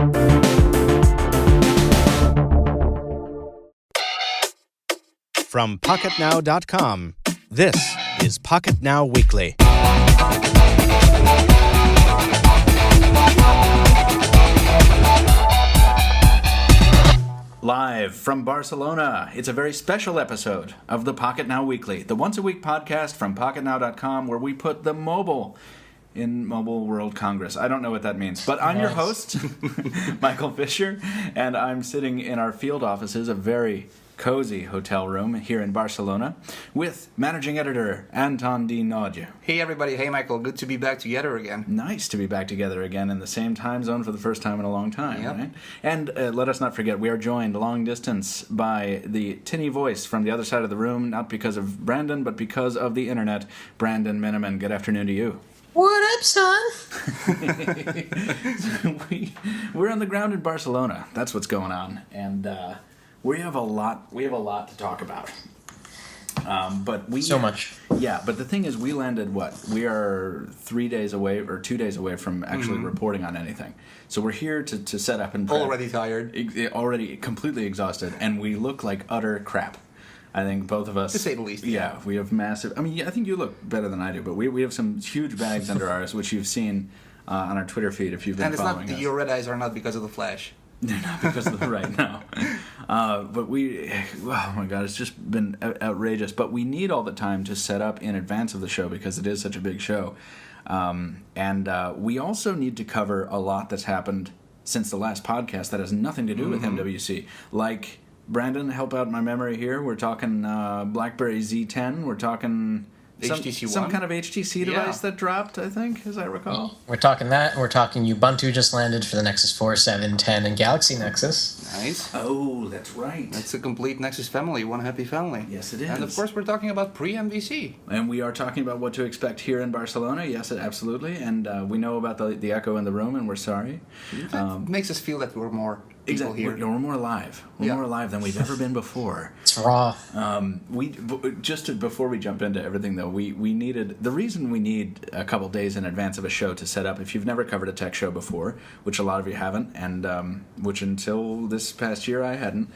From Pocketnow.com, this is Pocketnow Weekly. Live from Barcelona, it's a very special episode of the Pocketnow Weekly, the once-a-week podcast from Pocketnow.com where we put the mobile in Mobile World Congress. I don't know what that means, but I'm your host, Michael Fisher, and I'm sitting in our field offices, a very cozy hotel room here in Barcelona, with managing editor Anton D. Hey everybody, hey Michael, good to be back together again. Nice to be back together again in the same time zone for the first time in a long time, right? And let us not forget, we are joined long distance by the tinny voice from the other side of the room, not because of Brandon, but because of the internet, Brandon Miniman. Good afternoon to you. What up, son? We're on the ground in Barcelona. That's what's going on, and we have a lot to talk about. But so much. Yeah, but the thing is, we landed we are 3 days away or 2 days away from actually reporting on anything. So we're here to set up and prep. Already tired. Already completely exhausted, and we look like utter crap. I think both of us, to say the least. Yeah, we have massive. I mean, I think you look better than I do, but we have some huge bags under ours, which you've seen on our Twitter feed if you've been following us. And your red eyes are not because of the flash. They're not because of the right now. But oh my God, it's just been outrageous. But we need all the time to set up in advance of the show because it is such a big show. And we also need to cover a lot that's happened since the last podcast that has nothing to do with MWC. Like, Brandon, help out my memory here. We're talking BlackBerry Z10. We're talking some kind of HTC device that dropped, I think, as I recall. We're talking that. We're talking Ubuntu just landed for the Nexus 4, 7, 10, and Galaxy Nexus. Nice. Oh, that's right. That's a complete Nexus family, one happy family. Yes, it is. And of course, we're talking about pre-MVC. And we are talking about what to expect here in Barcelona. Yes, absolutely. And we know about the echo in the room, and we're sorry. That makes us feel that we're more people here. We're more alive. We're more alive than we've ever been before. It's raw. Before we jump into everything, though, we needed... The reason we need a couple days in advance of a show to set up, if you've never covered a tech show before, which a lot of you haven't, and which until this past year I hadn't,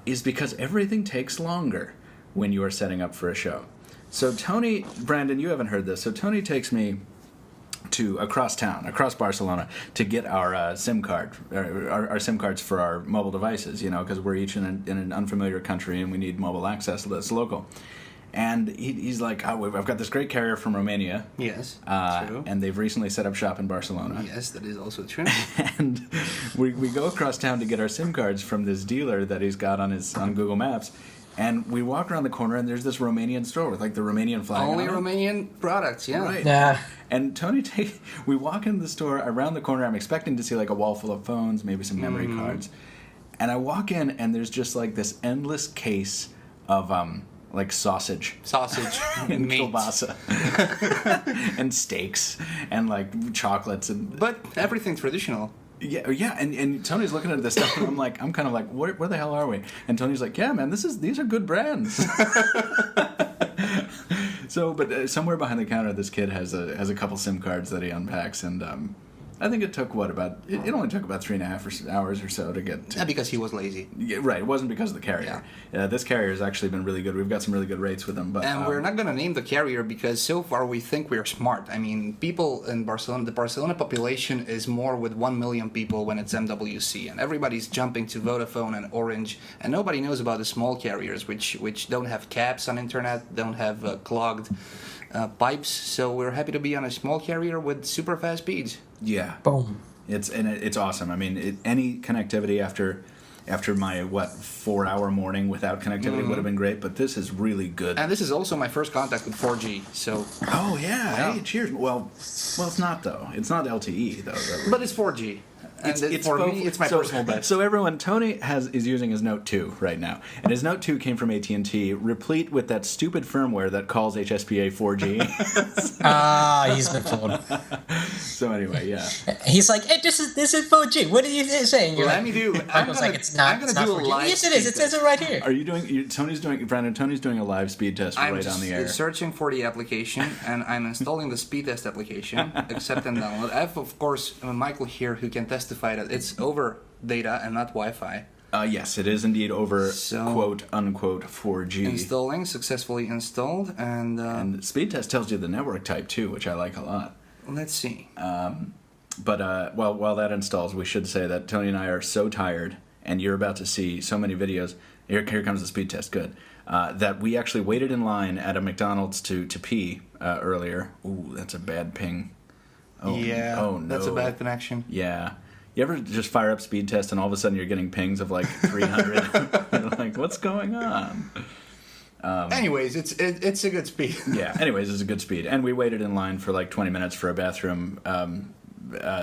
is because everything takes longer when you are setting up for a show. So Tony, Brandon, you haven't heard this, so Tony takes me to across Barcelona, to get our SIM card, our SIM cards for our mobile devices, because we're each in an unfamiliar country and we need mobile access that's local. And he's like, I've got this great carrier from Romania. Yes, true. And they've recently set up shop in Barcelona. Yes, that is also true. And we go across town to get our SIM cards from this dealer that he's got on Google Maps. And we walk around the corner, and there's this Romanian store with, like, the Romanian flag Only on it. Romanian products, yeah. Right. Yeah. And we walk into the store, around the corner, I'm expecting to see, like, a wall full of phones, maybe some memory cards. And I walk in, and there's just, like, this endless case of, like, sausage. And meat. kielbasa. And steaks. And, like, chocolates. But everything traditional. Yeah, and Tony's looking at this stuff, and I'm kind of like, where the hell are we? And Tony's like, yeah, man, these are good brands. So, but somewhere behind the counter, this kid has a couple SIM cards that he unpacks, and I think it took it only took about 3.5 hours or so to get to... Yeah, because he was lazy. Yeah, right, it wasn't because of the carrier. Yeah. This carrier has actually been really good. We've got some really good rates with them. And we're not going to name the carrier because so far we think we're smart. I mean, people in Barcelona, the Barcelona population is more with 1 million people when it's MWC, and everybody's jumping to Vodafone and Orange, and nobody knows about the small carriers, which don't have caps on internet, don't have clogged pipes, so we're happy to be on a small carrier with super fast speeds. Yeah. Boom. It's awesome. I mean, any connectivity after my 4-hour morning without connectivity would have been great, but this is really good. And this is also my first contact with 4G. So. Oh yeah. Hey, cheers. Well, it's not though. It's not LTE though. But it's 4G. And it's for me, it's my personal best. So everyone, Tony is using his Note 2 right now, and his Note 2 came from AT&T, replete with that stupid firmware that calls HSPA 4G. He's been fooled. So anyway, yeah. He's like, hey, this is 4G. What are you saying? Well, let me do. Michael's like, it's not 4G. Yes, it is. It says it right here. Are you doing? Tony's doing a live speed test right on the air. I'm searching for the application, and I'm installing the speed test application, accept and download. I have, of course, Michael here who can testify justify that it's over data and not Wi-Fi. Yes, it is indeed over quote-unquote 4G. Installing, successfully installed, and speed test tells you the network type, too, which I like a lot. Let's see. But while that installs, we should say that Tony and I are so tired, and you're about to see so many videos. Here comes the speed test, good. That we actually waited in line at a McDonald's to pee earlier. Ooh, that's a bad ping. Oh, yeah, oh no. That's a bad connection. Yeah. You ever just fire up speed test and all of a sudden you're getting pings of like 300? You're like, what's going on? Anyways, it's a good speed. Yeah, anyways, it's a good speed. And we waited in line for like 20 minutes for a bathroom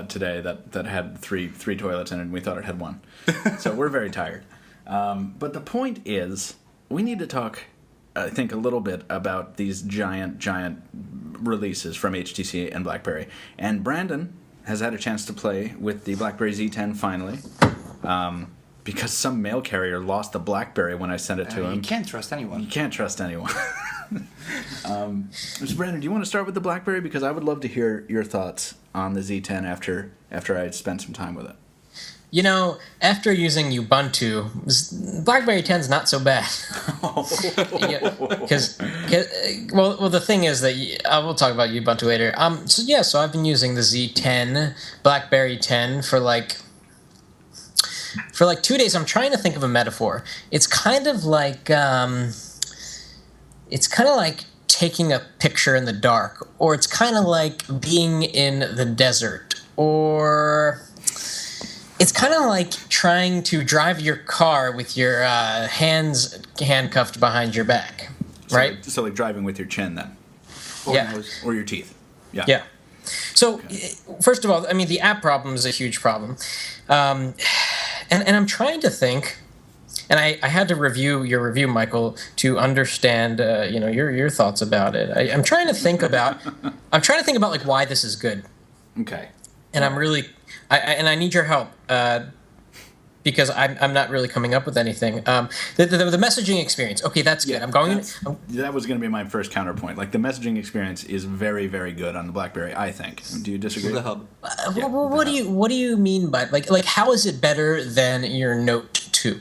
today that had three toilets in it, and we thought it had one. So we're very tired. But the point is, we need to talk, I think, a little bit about these giant releases from HTC and BlackBerry. And Brandon has had a chance to play with the BlackBerry Z10 finally, because some mail carrier lost the BlackBerry when I sent it to him. You can't trust anyone. You can't trust anyone. So Brandon, do you want to start with the BlackBerry? Because I would love to hear your thoughts on the Z10 after I had spent some time with it. You know, after using Ubuntu, BlackBerry 10's not so bad. Well, the thing is that we'll talk about Ubuntu later. So I've been using the Z10, BlackBerry 10 for like 2 days. I'm trying to think of a metaphor. It's kind of like taking a picture in the dark, or it's kind of like being in the desert, or it's kind of like trying to drive your car with your hands handcuffed behind your back, right? So like driving with your chin then. Or your teeth. Yeah. Yeah. So, first of all, I mean, the app problem is a huge problem. And I'm trying to think, and I had to review your review, Michael, to understand, your thoughts about it. I'm trying to think about like why this is good. Okay. And I'm really, I need your help because I'm not really coming up with anything. The messaging experience. Okay, that's good. That was going to be my first counterpoint. Like the messaging experience is very, very good on the BlackBerry. I think. Do you disagree? The hub. What do you mean by like how is it better than your Note 2?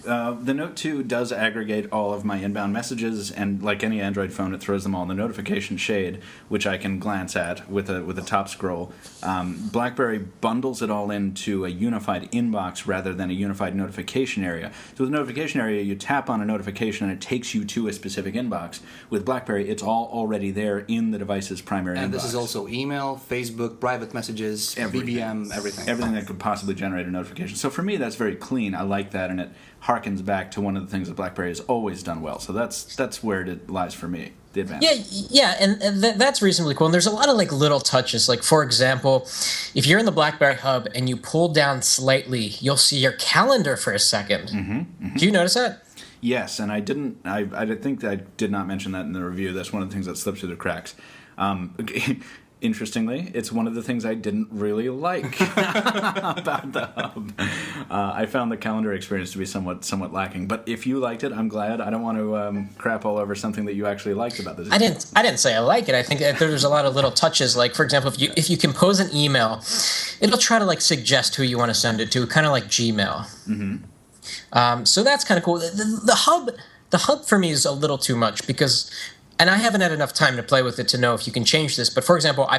The Note 2 does aggregate all of my inbound messages, and like any Android phone, it throws them all in the notification shade, which I can glance at with a top scroll. BlackBerry bundles it all into a unified inbox rather than a unified notification area. So with the notification area, you tap on a notification and it takes you to a specific inbox. With BlackBerry, it's all already there in the device's primary inbox. And this is also email, Facebook, private messages, BBM, everything. Everything that could possibly generate a notification. So for me, that's very clean. I like that, and it harkens back to one of the things that BlackBerry has always done well. So that's where it lies for me, the advantage. Yeah, and that's reasonably cool. And there's a lot of like little touches. Like for example, if you're in the BlackBerry hub and you pull down slightly, you'll see your calendar for a second. Mm-hmm. Do you notice that? Yes, and I think I did not mention that in the review. That's one of the things that slipped through the cracks. Interestingly, it's one of the things I didn't really like about the hub. I found the calendar experience to be somewhat lacking. But if you liked it, I'm glad. I don't want to crap all over something that you actually liked about this. I didn't say I like it. I think that there's a lot of little touches. Like for example, if you compose an email, it'll try to like suggest who you want to send it to, kind of like Gmail. Mm-hmm. So that's kind of cool. The hub for me is a little too much because. And I haven't had enough time to play with it to know if you can change this. But for example, I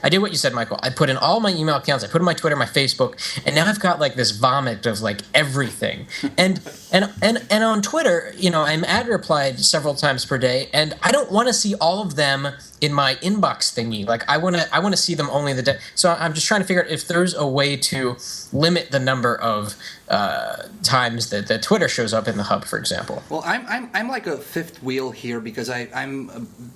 did what you said, Michael. I put in all my email accounts. I put in my Twitter, my Facebook, and now I've got like this vomit of like everything. And on Twitter, I'm replied several times per day, and I don't want to see all of them in my inbox thingy. Like I want to see them only the day. So I'm just trying to figure out if there's a way to limit the number of times that Twitter shows up in the hub, for example. Well, I'm like a fifth wheel here because I'm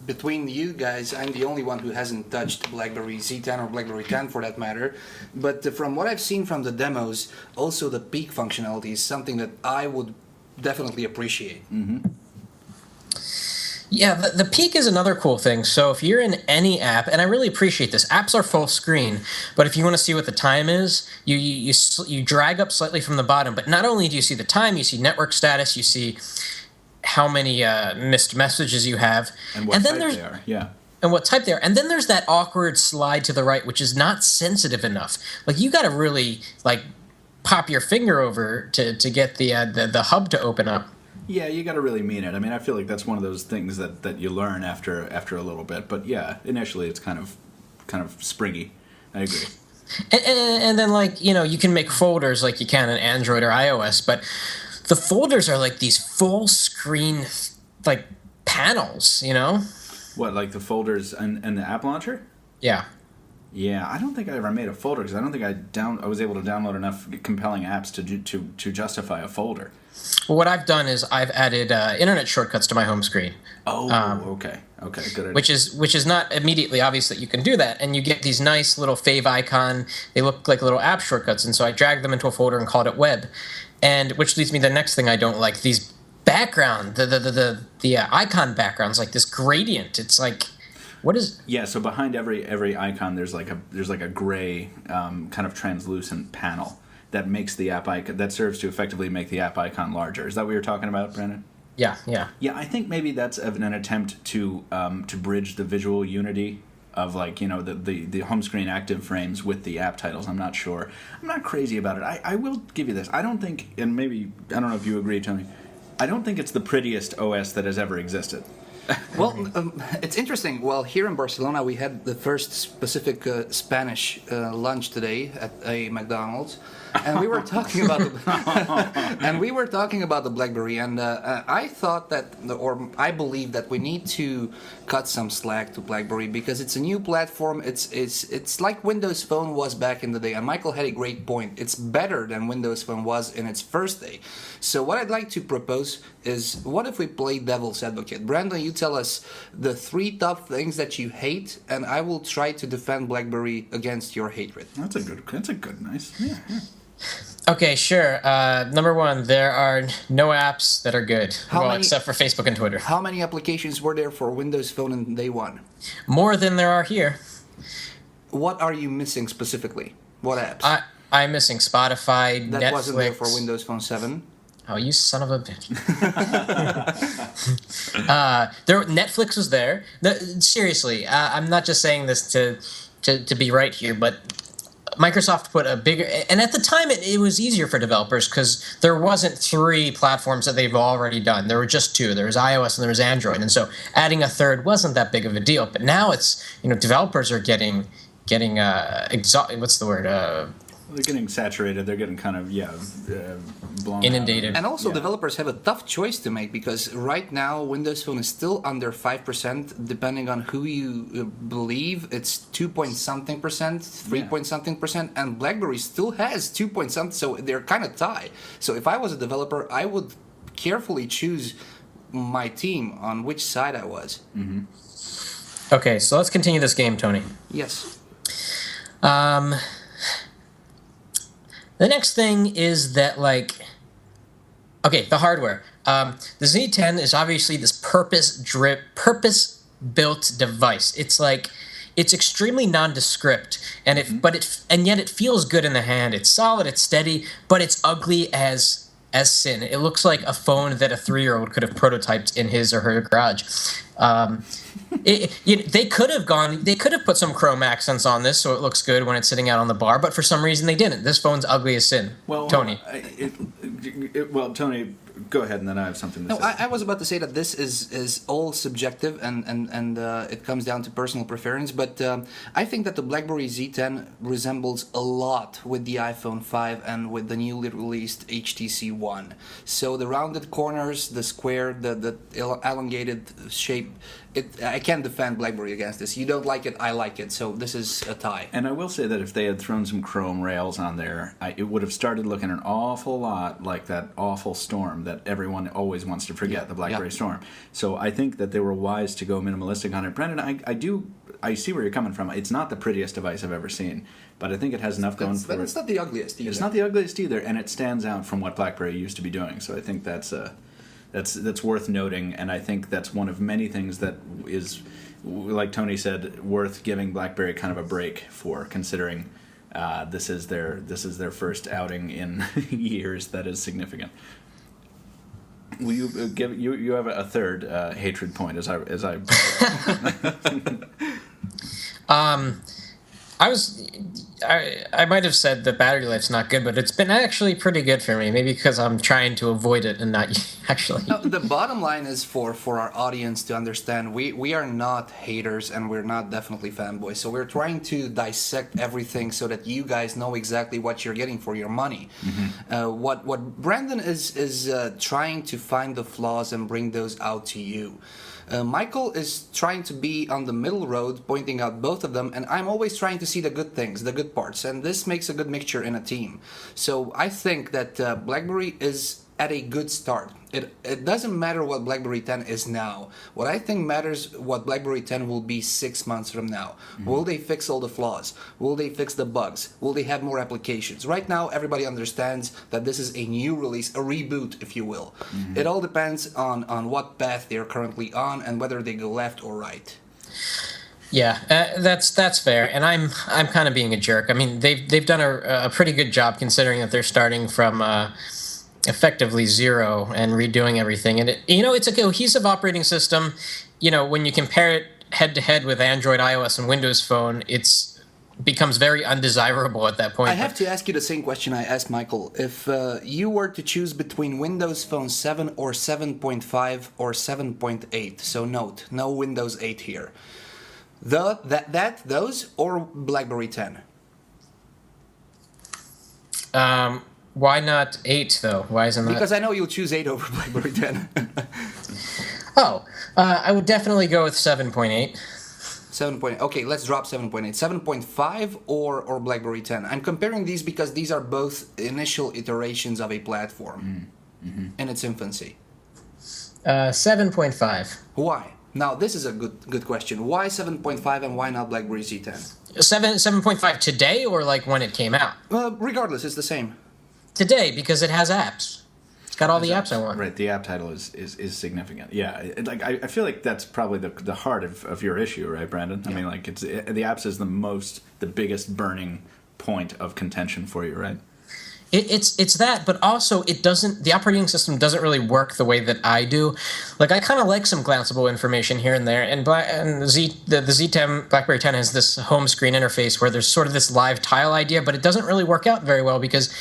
between you guys. I'm the only one who hasn't touched BlackBerry Z10 or BlackBerry 10 for that matter. But from what I've seen from the demos, also the peak functionality is something that I would definitely appreciate. Mm-hmm. Yeah, the peak is another cool thing. So if you're in any app, and I really appreciate this, apps are full screen, but if you want to see what the time is, you drag up slightly from the bottom. But not only do you see the time, you see network status, you see how many missed messages you have. And what type they are, yeah. and what type they are. And then there's that awkward slide to the right, which is not sensitive enough. Like, you got to really, like, pop your finger over to get the hub to open up. Yeah, you got to really mean it. I mean, I feel like that's one of those things that you learn after a little bit. But yeah, initially it's kind of springy. I agree. And then, like, you know, you can make folders like you can in Android or iOS, but the folders are like these full screen, like, panels, you know? What, like the folders and the app launcher? Yeah. Yeah, I don't think I ever made a folder because I don't think I was able to download enough compelling apps to justify a folder. Well, what I've done is I've added internet shortcuts to my home screen. Oh, okay, good idea. Which is not immediately obvious that you can do that, and you get these nice little fave icon. They look like little app shortcuts, and so I dragged them into a folder and called it web, and which leads me to the next thing I don't like: these background, the icon backgrounds, like this gradient. It's like, what is? Yeah, so behind every icon, there's like a gray kind of translucent panel that makes the app icon, that serves to effectively make the app icon larger. Is that what you're talking about, Brandon? Yeah. Yeah, I think maybe that's an attempt to bridge the visual unity of, like, you know, the home screen active frames with the app titles. I'm not sure. I'm not crazy about it. I will give you this. I don't think, and maybe, I don't know if you agree, Tony, I don't think it's the prettiest OS that has ever existed. Well, it's interesting. Well, here in Barcelona, we had the first specific Spanish lunch today at a McDonald's, and we were talking about the BlackBerry, and I thought that, or I believe that we need to cut some slack to BlackBerry because it's a new platform. It's like Windows Phone was back in the day, and Michael had a great point. It's better than Windows Phone was in its first day. So what I'd like to propose is, what if we play devil's advocate? Brandon, you tell us the 3 top things that you hate, and I will try to defend BlackBerry against your hatred. That's a good, nice. Yeah. Okay, sure. Number 1, there are no apps that are good. Except for Facebook and Twitter. How many applications were there for Windows Phone in day 1? More than there are here. What are you missing specifically? What apps? I'm missing Spotify, that Netflix. Wasn't there for Windows Phone 7. Oh, you son of a bitch. Netflix was there. Seriously, I'm not just saying this to be right here, but Microsoft put a bigger... And at the time, it was easier for developers because there wasn't 3 platforms that they've already done. There were just 2. There was iOS and there was Android. And so adding a third wasn't that big of a deal. But now it's, you know, developers are getting what's the word? They're getting saturated. They're getting kind of, blown inundated. out. And also developers have a tough choice to make because right now Windows Phone is still under 5%, depending on who you believe. It's 2-point-something percent, 3-point-something percent, and BlackBerry still has 2-point-something, so they're kind of tied. So if I was a developer, I would carefully choose my team on which side I was. Mm-hmm. Okay, so let's continue this game, Tony. Yes. The next thing is that, like, okay, the hardware. The Z10 is obviously this purpose-built device. It's like, it's extremely nondescript, and yet it feels good in the hand. It's solid, it's steady, but it's ugly as sin. It looks like a phone that a 3-year-old could have prototyped in his or her garage. They could have put some chrome accents on this so it looks good when it's sitting out on the bar, but for some reason they didn't. This phone's ugly as sin. Well, Tony. Tony, go ahead, and then I have something to say. I was about to say that this is all subjective and it comes down to personal preference, but I think that the BlackBerry Z10 resembles a lot with the iPhone 5 and with the newly released HTC One. So the rounded corners, the square, the elongated shape, I can't defend BlackBerry against this. You don't like it, I like it, so this is a tie. And I will say that if they had thrown some chrome rails on there, it would have started looking an awful lot like that awful Storm that everyone always wants to forget, the BlackBerry Storm. So I think that they were wise to go minimalistic on it. Brandon, I see where you're coming from. It's not the prettiest device I've ever seen, but I think it has enough going for it. But it's not the ugliest either. It's not the ugliest either, and it stands out from what BlackBerry used to be doing. So I think that's worth noting, and I think that's one of many things that is, like Tony said, worth giving BlackBerry kind of a break for, considering this is their first outing in years that is significant. Will you give you have a third hatred point as I I might have said the battery life's not good, but it's been actually pretty good for me. Maybe because I'm trying to avoid it and not actually. No, the bottom line is for our audience to understand, we are not haters and we're not definitely fanboys. So we're trying to dissect everything so that you guys know exactly what you're getting for your money. What Brandon is trying to find the flaws and bring those out to you. Michael is trying to be on the middle road, pointing out both of them, and I'm always trying to see the good things, the good parts, and this makes a good mixture in a team. So I think that BlackBerry is at a good start. It doesn't matter what BlackBerry 10 is now. What I think matters what BlackBerry 10 will be 6 months from now. Will they fix all the flaws? Will they fix the bugs? Will they have more applications? Right now, everybody understands that this is a new release, a reboot, if you will. It all depends on what path they're currently on and whether they go left or right. Yeah, that's fair, and I'm kind of being a jerk. I mean, they've done a pretty good job considering that they're starting from effectively zero and redoing everything. And it's a cohesive operating system. When you compare it head to head with Android, iOS, and Windows Phone, it's becomes very undesirable at that point. I have to ask you the same question I asked Michael. If you were to choose between Windows Phone 7 or 7.5 or 7.8, so note, no Windows 8 here. Those or BlackBerry 10? Why not 8 though? Why isn't that? Because I know you'll choose 8 over BlackBerry 10. I would definitely go with 7.8. 7. Okay, let's drop 7.8. 7.5 or BlackBerry 10. I'm comparing these because these are both initial iterations of a platform in its infancy. 7.5. Why? Now, this is a good question. Why 7.5 and why not BlackBerry Z10? 7.5 today or like when it came out? Regardless, it's the same. Today, because it has apps. It's got all the apps I want. Right, the app title is significant. Yeah, I feel like that's probably the heart of your issue, right, Brandon? Yeah. I mean, like the apps is the biggest burning point of contention for you, right? It's that, but also the operating system doesn't really work the way that I do. Like, I kind of like some glanceable information here and there, and the Z10, BlackBerry 10 has this home screen interface where there's sort of this live tile idea, but it doesn't really work out very well because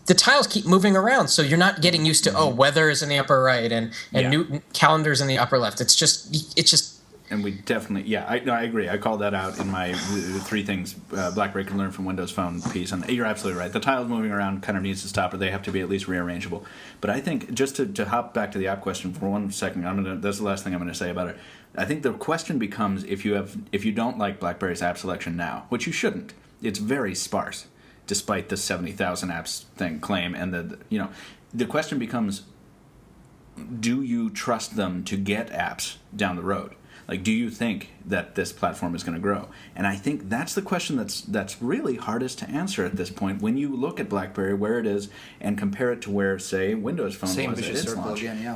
the tiles keep moving around, so you're not getting used to, weather is in the upper right and new calendars in the upper left. It's just. And we definitely, I agree. I called that out in my 3 things BlackBerry can learn from Windows Phone piece. And you're absolutely right. The tiles moving around kind of needs to stop, or they have to be at least rearrangeable. But I think, just to hop back to the app question for 1 second, that's the last thing I'm going to say about it. I think the question becomes, if you don't like BlackBerry's app selection now, which you shouldn't, it's very sparse, despite the 70,000 apps claim. And the question becomes, do you trust them to get apps down the road? Like, do you think that this platform is going to grow? And I think that's the question that's really hardest to answer at this point when you look at BlackBerry, where it is, and compare it to where, say, Windows Phone was at its launch. Again, I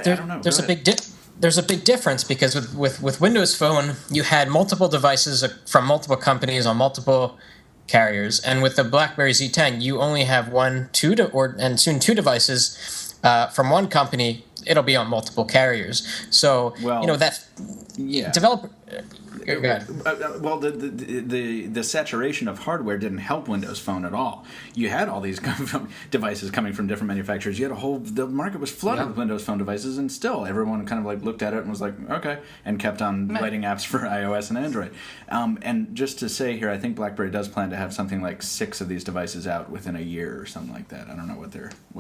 don't know. There's a big difference because with Windows Phone, you had multiple devices from multiple companies on multiple carriers, and with the BlackBerry Z10, you only have 1, 2, and soon 2 devices from one company. It'll be on multiple carriers. So, developer. Go ahead. The saturation of hardware didn't help Windows Phone at all. You had all these devices coming from different manufacturers. You had the market was flooded with Windows Phone devices, and still everyone kind of like looked at it and was like, okay, and kept on writing apps for iOS and Android. And just to say here, I think BlackBerry does plan to have something like 6 of these devices out within a year or something like that. I don't know what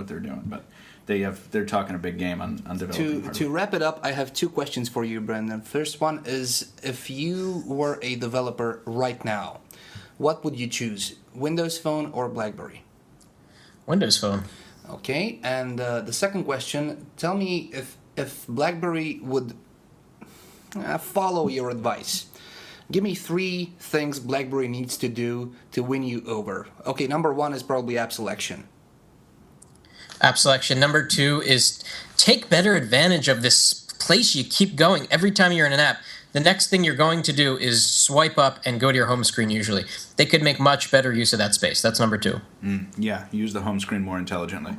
they're doing, but they're talking a big game on developing hardware. To wrap it up, I have 2 questions for you, Brandon. First one is, if you were a developer right now, what would you choose, Windows Phone or BlackBerry? Windows Phone. Okay, and the second question, tell me if BlackBerry would follow your advice. Give me 3 things BlackBerry needs to do to win you over. Okay, number 1 is probably app selection. App selection. Number 2 is take better advantage of this place you keep going every time you're in an app. The next thing you're going to do is swipe up and go to your home screen usually. They could make much better use of that space. That's number 2. Use the home screen more intelligently.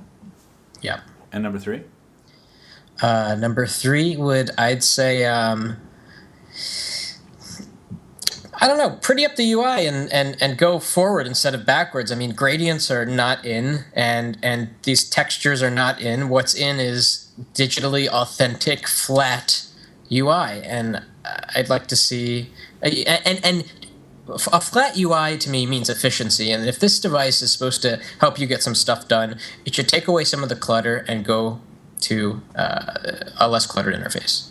Yeah. And number 3? Number 3 I'd say, I don't know, pretty up the UI and go forward instead of backwards. I mean, gradients are not in, and these textures are not in. What's in is digitally authentic, flat UI, and I'd like to see and a flat UI to me means efficiency. And if this device is supposed to help you get some stuff done, it should take away some of the clutter and go to a less cluttered interface.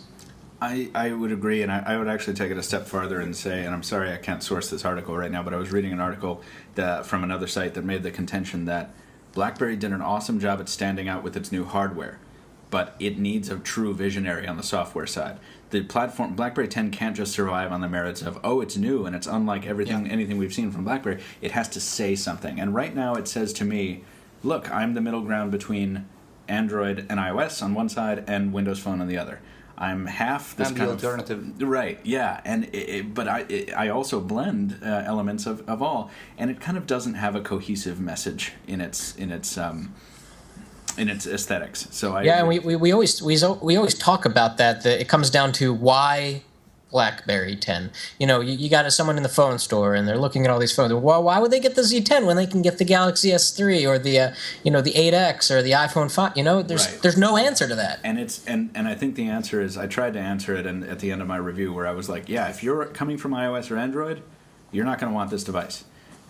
I would agree, and I would actually take it a step farther and say, and I'm sorry I can't source this article right now, but I was reading an article from another site that made the contention that BlackBerry did an awesome job at standing out with its new hardware, but it needs a true visionary on the software side. The platform, BlackBerry 10 can't just survive on the merits of, it's new and it's unlike anything we've seen from BlackBerry. It has to say something. And right now it says to me, look, I'm the middle ground between Android and iOS on one side and Windows Phone on the other. I'm half this kind of alternative. Right, yeah, but I also blend elements of all, and it kind of doesn't have a cohesive message in its aesthetics. So and we always talk about that it comes down to why BlackBerry 10. You got someone in the phone store and they're looking at all these phones. Well, why would they get the Z10 when they can get the Galaxy S3 or the the 8X or the iPhone 5? There's no answer to that. And I think the answer is, I tried to answer it at the end of my review where I was like, if you're coming from iOS or Android, you're not going to want this device.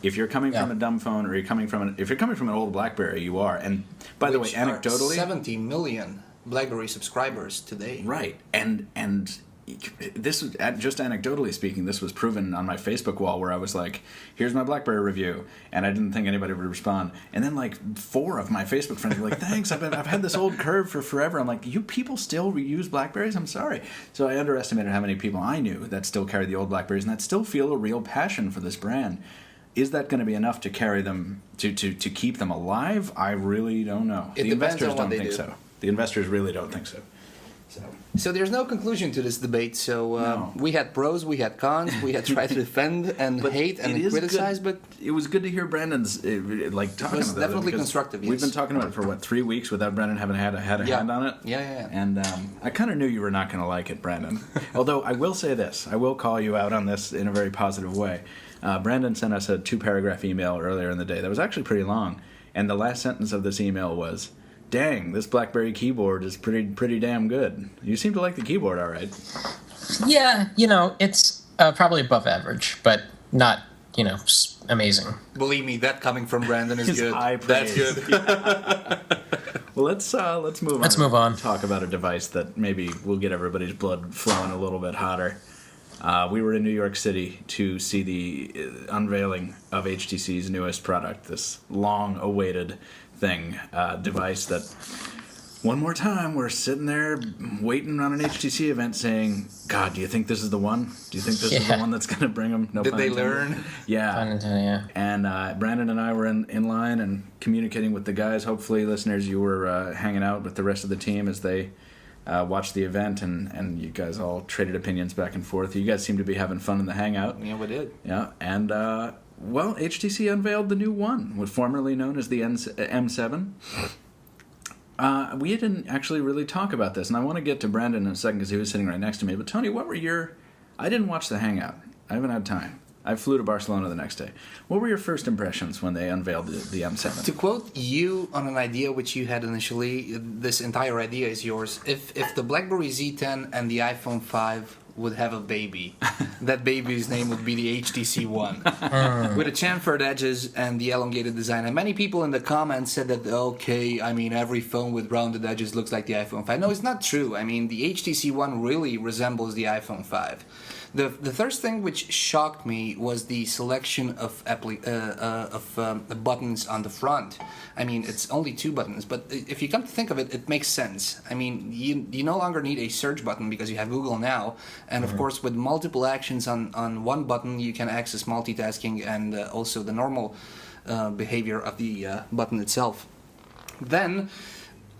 If you're coming from a dumb phone, or if you're coming from an old BlackBerry, you are. And by the way, anecdotally, 70 million BlackBerry subscribers today. Right, and this was, just anecdotally speaking, this was proven on my Facebook wall where I was like, here's my BlackBerry review, and I didn't think anybody would respond. And then 4 of my Facebook friends were like, thanks, I've had this old curve for forever. I'm like, you people still use BlackBerries? I'm sorry. So I underestimated how many people I knew that still carry the old BlackBerries and that still feel a real passion for this brand. Is that going to be enough to carry them, to keep them alive? I really don't know. The investors don't think so. The investors really don't think so. So there's no conclusion to this debate. So No. we had pros, we had cons, we had tried to defend and hate and criticize, but it was good to hear Brandon's talking about it. It was definitely constructive. Yes. We've been talking about it for 3 weeks without Brandon having had a hand on it. Yeah. And I kind of knew you were not going to like it, Brandon. Although I will say this, I will call you out on this in a very positive way. Brandon sent us a 2-paragraph email earlier in the day that was actually pretty long, and the last sentence of this email was, dang, this BlackBerry keyboard is pretty damn good. You seem to like the keyboard all right. Yeah, it's probably above average, but not, amazing. Believe me, that coming from Brandon is good. High praise. That's good. Well, let's move on. Let's move on. Talk about a device that maybe will get everybody's blood flowing a little bit hotter. We were in New York City to see the unveiling of HTC's newest product, this long-awaited device that, one more time, we're sitting there waiting on an HTC event saying, God, do you think this is the one? Do you think this is the one that's going to bring them? No Did pun they intended. learn? Yeah. Pun intended, yeah. And Brandon and I were in line and communicating with the guys. Hopefully, listeners, you were hanging out with the rest of the team as they watched the event, and you guys all traded opinions back and forth. You guys seem to be having fun in the hangout. Yeah, we did. Yeah, and HTC unveiled the new one, what formerly known as the M7. We didn't actually really talk about this, and I want to get to Brandon in a second because he was sitting right next to me. But Tony, what were I didn't watch the hangout. I haven't had time. I flew to Barcelona the next day. What were your first impressions when they unveiled the M7? To quote you on an idea which you had initially, this entire idea is yours. If the BlackBerry Z10 and the iPhone 5 would have a baby, that baby's name would be the HTC One, with the chamfered edges and the elongated design. And many people in the comments said that, every phone with rounded edges looks like the iPhone 5. No, it's not true. The HTC One really resembles the iPhone 5. The first thing which shocked me was the selection of buttons on the front. It's only 2 buttons, but if you come to think of it, it makes sense. You no longer need a search button because you have Google Now, and of course with multiple actions on one button you can access multitasking and also the normal behavior of the button itself. Then,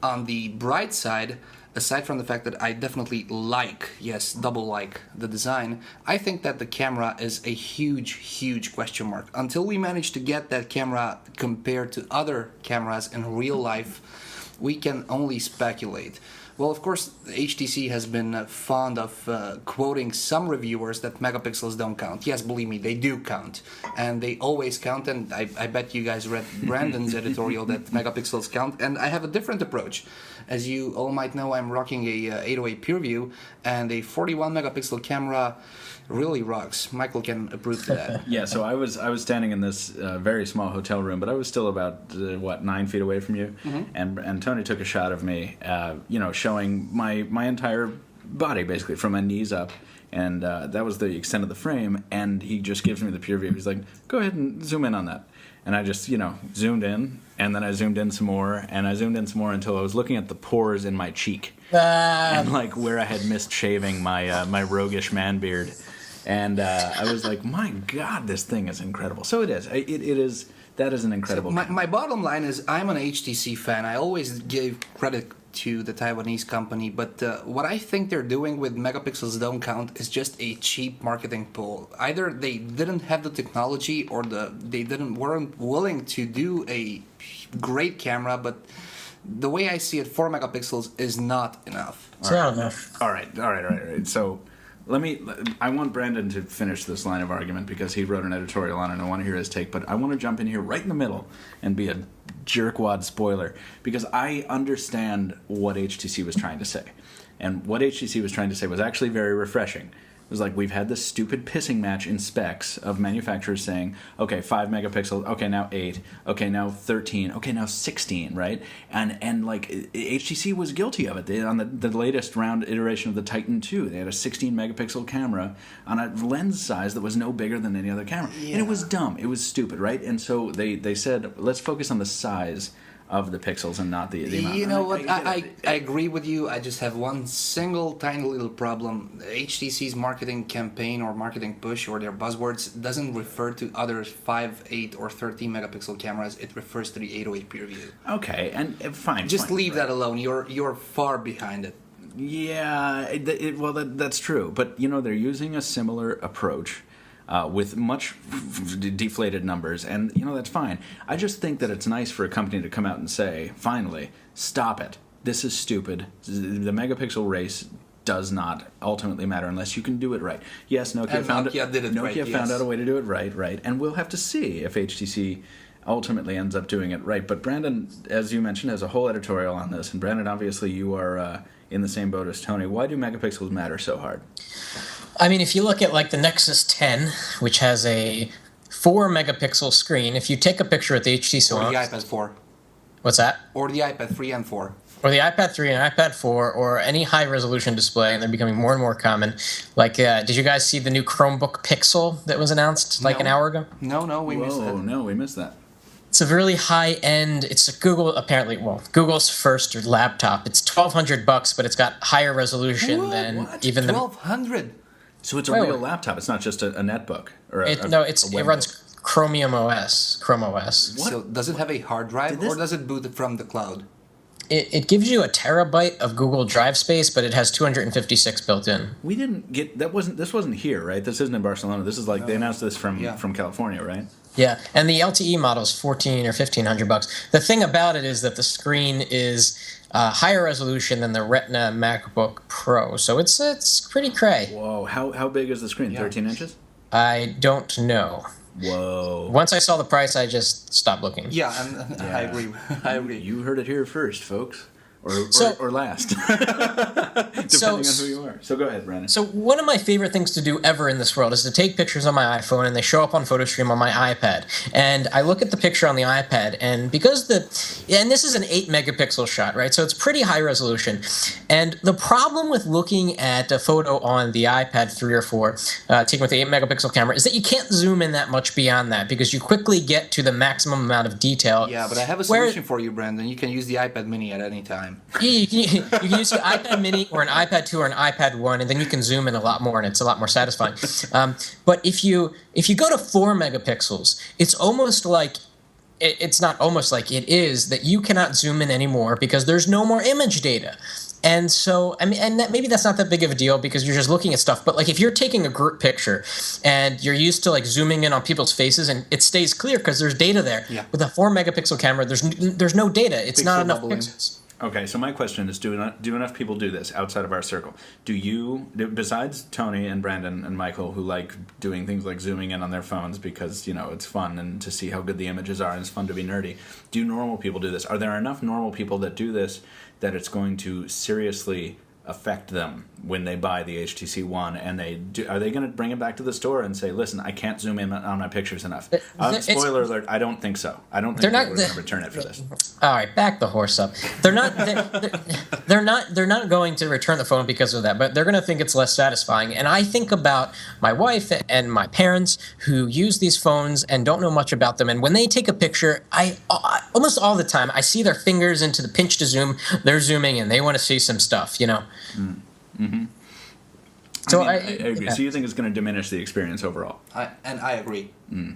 on the bright side, aside from the fact that I definitely double like the design, I think that the camera is a huge question mark. Until we manage to get that camera compared to other cameras in real life, we can only speculate. Well, of course, HTC has been fond of quoting some reviewers that megapixels don't count. Yes, believe me, they do count. And they always count, and I bet you guys read Brandon's editorial that megapixels count, and I have a different approach. As you all might know, I'm rocking a 808 PureView, and a 41 megapixel camera really rocks. Michael can approve to that. Yeah, so I was standing in this very small hotel room, but I was still about 9 feet away from you, and Tony took a shot of me, showing my entire body basically from my knees up, and that was the extent of the frame. And he just gives me the PureView. He's like, "Go ahead and zoom in on that." And I just zoomed in, and then I zoomed in some more, and I zoomed in some more until I was looking at the pores in my cheek, and like where I had missed shaving my roguish man beard. And I was like, my God, this thing is incredible. So it is. It is. That is an incredible. So my bottom line is I'm an HTC fan. I always give credit to the Taiwanese company, but what I think they're doing with megapixels don't count is just a cheap marketing tool. Either they didn't have the technology, or they weren't willing to do a great camera. But the way I see it, 4 megapixels is not enough. It's not enough. All right. So I want Brandon to finish this line of argument because he wrote an editorial on it and I want to hear his take, but I want to jump in here right in the middle and be a jerkwad spoiler because I understand what HTC was trying to say. And what HTC was trying to say was actually very refreshing. It was like, we've had this stupid pissing match in specs of manufacturers saying, okay, 5 megapixels, okay, now 8, okay, now 13, okay, now 16, right? And like, HTC was guilty of it. On the latest round iteration of the Titan 2, they had a 16 megapixel camera on a lens size that was no bigger than any other camera. Yeah. And it was dumb. It was stupid, right? And so they said, let's focus on the size of the pixels and not the amount. You know what? I agree with you. I just have one single tiny little problem. HTC's marketing campaign or marketing push or their buzzwords doesn't refer to other 5, 8, or 13 megapixel cameras. It refers to the 808 PureView. Okay, and fine. Just leave that alone. You're far behind it. Yeah, that's true. But they're using a similar approach. With much deflated numbers, and that's fine. I just think that it's nice for a company to come out and say, finally, stop it. This is stupid. The megapixel race does not ultimately matter unless you can do it right. Yes, Nokia found out a way to do it right, and we'll have to see if HTC ultimately ends up doing it right. But Brandon, as you mentioned, has a whole editorial on this, and Brandon, obviously you are in the same boat as Tony. Why do megapixels matter so hard? I mean, if you look at like the Nexus 10, which has a 4 megapixel screen, if you take a picture at the HTC source... Or the iPad 4. What's that? Or the iPad 3 and 4. Or the iPad 3 and iPad 4, or any high-resolution display, and they're becoming more and more common. Like, did you guys see the new Chromebook Pixel that was announced an hour ago? No, we missed that. No, we missed that. It's a really high-end. It's a Google's first laptop. It's $1,200, but it's got higher resolution than even the $1,200. So it's a real laptop. It's not just a netbook or it runs Chromium OS, Chrome OS. What? So does it have a hard drive or does it boot from the cloud? It gives you a terabyte of Google Drive space, but it has 256 built in. We didn't get that. This wasn't here, right? This isn't in Barcelona. This is like they announced this from California, right? Yeah, and the LTE model is $1,400 or $1,500. The thing about it is that the screen is higher resolution than the Retina MacBook Pro, so it's pretty cray. Whoa! How big is the screen? 13 inches? I don't know. Whoa! Once I saw the price, I just stopped looking. Yeah, I agree. You heard it here first, folks. Or last, depending on who you are. So go ahead, Brandon. So one of my favorite things to do ever in this world is to take pictures on my iPhone, and they show up on PhotoStream on my iPad. And I look at the picture on the iPad, and and this is an 8 megapixel shot, right? So it's pretty high resolution. And the problem with looking at a photo on the iPad 3 or 4, taken with the 8 megapixel camera, is that you can't zoom in that much beyond that because you quickly get to the maximum amount of detail. Yeah, but I have a solution for you, Brandon. You can use the iPad Mini at any time. You can use an iPad Mini or an iPad 2 or an iPad 1, and then you can zoom in a lot more, and it's a lot more satisfying. But if you go to 4 megapixels, it's almost like it's not almost like it is that you cannot zoom in anymore because there's no more image data. And so, I mean, maybe that's not that big of a deal because you're just looking at stuff. But like, if you're taking a group picture and you're used to like zooming in on people's faces and it stays clear because there's data there. Yeah. With a 4 megapixel camera, there's no data. It's not enough pixels. Okay, so my question is, do enough people do this outside of our circle? Besides Tony and Brandon and Michael, who like doing things like zooming in on their phones because, it's fun and to see how good the images are and it's fun to be nerdy, do normal people do this? Are there enough normal people that do this that it's going to seriously affect them when they buy the HTC One, and are they going to bring it back to the store and say, listen, I can't zoom in on my pictures enough? Spoiler alert, I don't think so. I don't think they're going to return it for this. All right, back the horse up. They're not going to return the phone because of that, but they're going to think it's less satisfying. And I think about my wife and my parents who use these phones and don't know much about them, and when they take a picture, I almost all the time I see their fingers into the pinch to zoom. They're zooming and they want to see some stuff, Mm-hmm. So I agree. Yeah. So you think it's going to diminish the experience overall? I agree. Mm.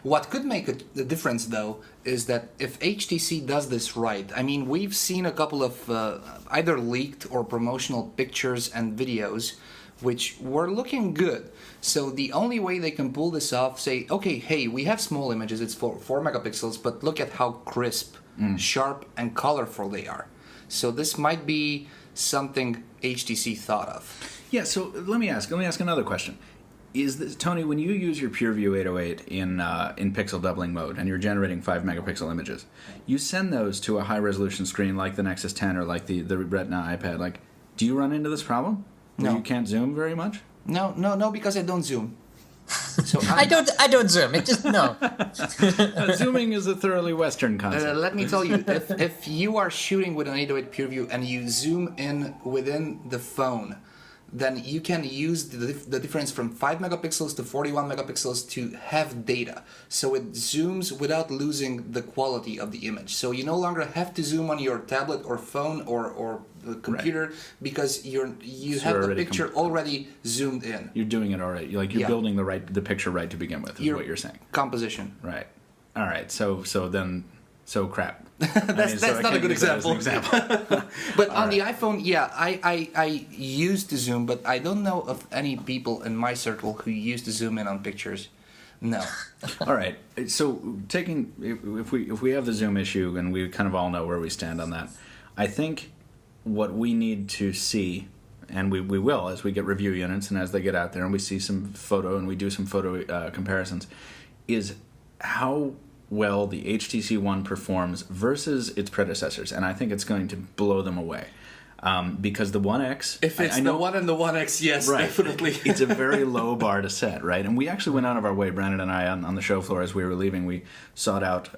What could make the difference, though, is that if HTC does this right, I mean, we've seen a couple of either leaked or promotional pictures and videos which were looking good. So the only way they can pull this off, say, okay, hey, we have small images, it's 4 megapixels, but look at how crisp, sharp, and colorful they are. So this might be something HTC thought of. Yeah, so let me ask another question. Is this, Tony, when you use your PureView 808 in pixel doubling mode and you're generating 5 megapixel images, you send those to a high resolution screen like the Nexus 10 or like the Retina iPad. Like, do you run into this problem? No. You can't zoom very much? No, because I don't zoom. So I don't zoom. It just no. Zooming is a thoroughly Western concept. Let me tell you, if you are shooting with an 808 PureView and you zoom in within the phone, then you can use the difference from 5 megapixels to 41 megapixels to have data. So it zooms without losing the quality of the image. So you no longer have to zoom on your tablet or phone or the computer, right, because you have the picture already zoomed in. You're doing it already. You're building the picture right to begin with, is what you're saying. Composition. Right. All right. So crap. That's not a good example. But on the iPhone, yeah, I used to zoom, but I don't know of any people in my circle who used to zoom in on pictures. No. All right. So if we have the zoom issue, and we kind of all know where we stand on that, I think what we need to see, and we will as we get review units and as they get out there and we see some photo and we do some photo comparisons, is how well the HTC One performs versus its predecessors, and I think it's going to blow them away. Because the One X... If it's the One and the One X, yes, right, definitely. It's a very low bar to set, right? And we actually went out of our way, Brandon and I, on the show floor as we were leaving, we sought out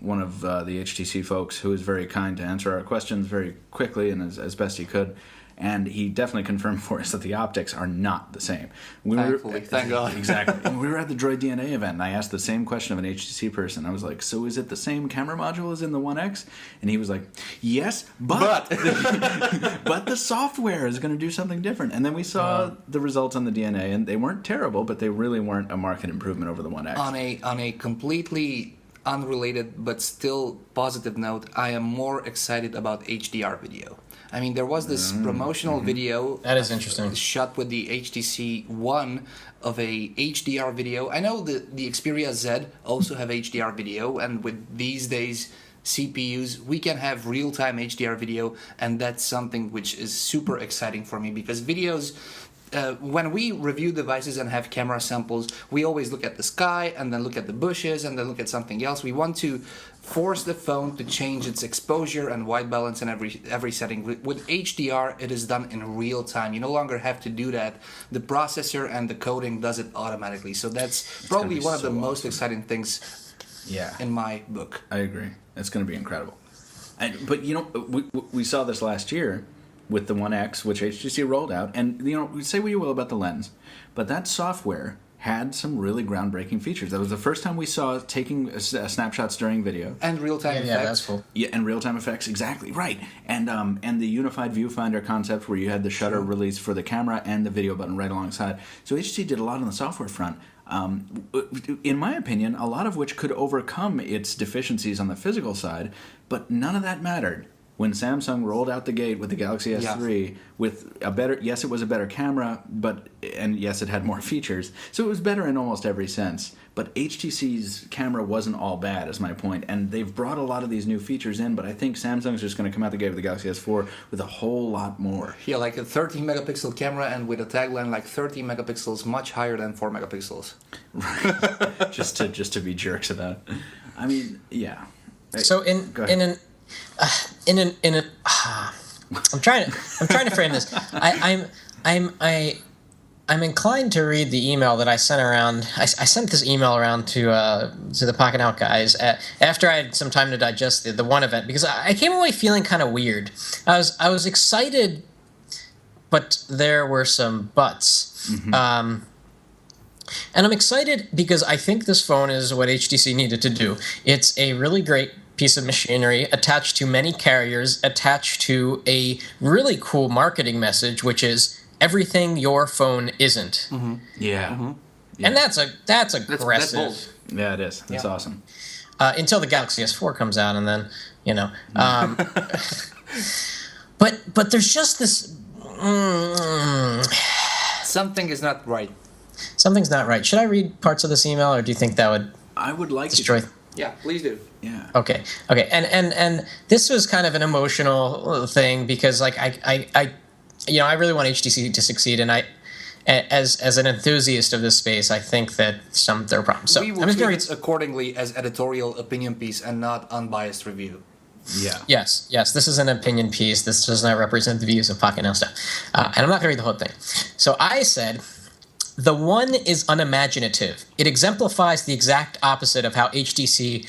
one of the HTC folks who was very kind to answer our questions very quickly and as best he could. And he definitely confirmed for us that the optics are not the same. Thank God. Exactly. And we were at the Droid DNA event, and I asked the same question of an HTC person. I was like, so is it the same camera module as in the One X? And he was like, yes, but but the software is going to do something different. And then we saw the results on the DNA, and they weren't terrible, but they really weren't a marked improvement over the One X. On a completely unrelated but still positive note, I am more excited about HDR video. I mean, there was this promotional video that is interesting shot with the HTC One of a HDR video. I know the Xperia Z also have HDR video, and with these days CPUs, we can have real-time HDR video, and that's something which is super exciting for me because videos. When we review devices and have camera samples, we always look at the sky and then look at the bushes and then look at something else. We want to force the phone to change its exposure and white balance in every setting. With HDR, it is done in real time. You no longer have to do that. The processor and the coding does it automatically. So that's probably one of the most exciting things in my book. I agree. It's going to be incredible. But, we saw this last year with the One X, which HTC rolled out, and say what you will about the lens, but that software had some really groundbreaking features. That was the first time we saw taking snapshots during video and real-time effects. Yeah, that's cool. Yeah, and real-time effects, exactly right. And the unified viewfinder concept, where you had the shutter release for the camera and the video button right alongside. So HTC did a lot on the software front. In my opinion, a lot of which could overcome its deficiencies on the physical side, but none of that mattered when Samsung rolled out the gate with the Galaxy S3 with a better, yes, it was a better camera, and yes, it had more features. So it was better in almost every sense. But HTC's camera wasn't all bad, is my point. And they've brought a lot of these new features in, but I think Samsung's just going to come out the gate with the Galaxy S4 with a whole lot more. Yeah, like a 13 megapixel camera and with a tagline like 30 megapixels, much higher than 4 megapixels. Right. just to be jerks about it. I mean, yeah. So I'm trying to frame this. I'm inclined to read the email that I sent around. I sent this email around to the Pocketnow guys after I had some time to digest the one event, because I came away feeling kind of weird. I was excited, but there were some buts. Mm-hmm. And I'm excited because I think this phone is what HTC needed to do. It's a really great piece of machinery attached to many carriers, attached to a really cool marketing message, which is everything your phone isn't. Mm-hmm. Yeah. Mm-hmm. Yeah. And that's aggressive. That's bold. Yeah, it is. That's awesome. Until the Galaxy S4 comes out, and then, but there's just this... Something is not right. Something's not right. Should I read parts of this email, or do you think that would... I would like destroy... to. Yeah, please do. Yeah. Okay. And this was kind of an emotional thing, because like I really want HTC to succeed, and as an enthusiast of this space, I think that there are problems. So we will treat it accordingly as editorial opinion piece and not unbiased review. Yeah. Yes. This is an opinion piece. This does not represent the views of Pocketnow stuff. And I'm not going to read the whole thing. So I said, the one is unimaginative. It exemplifies the exact opposite of how HTC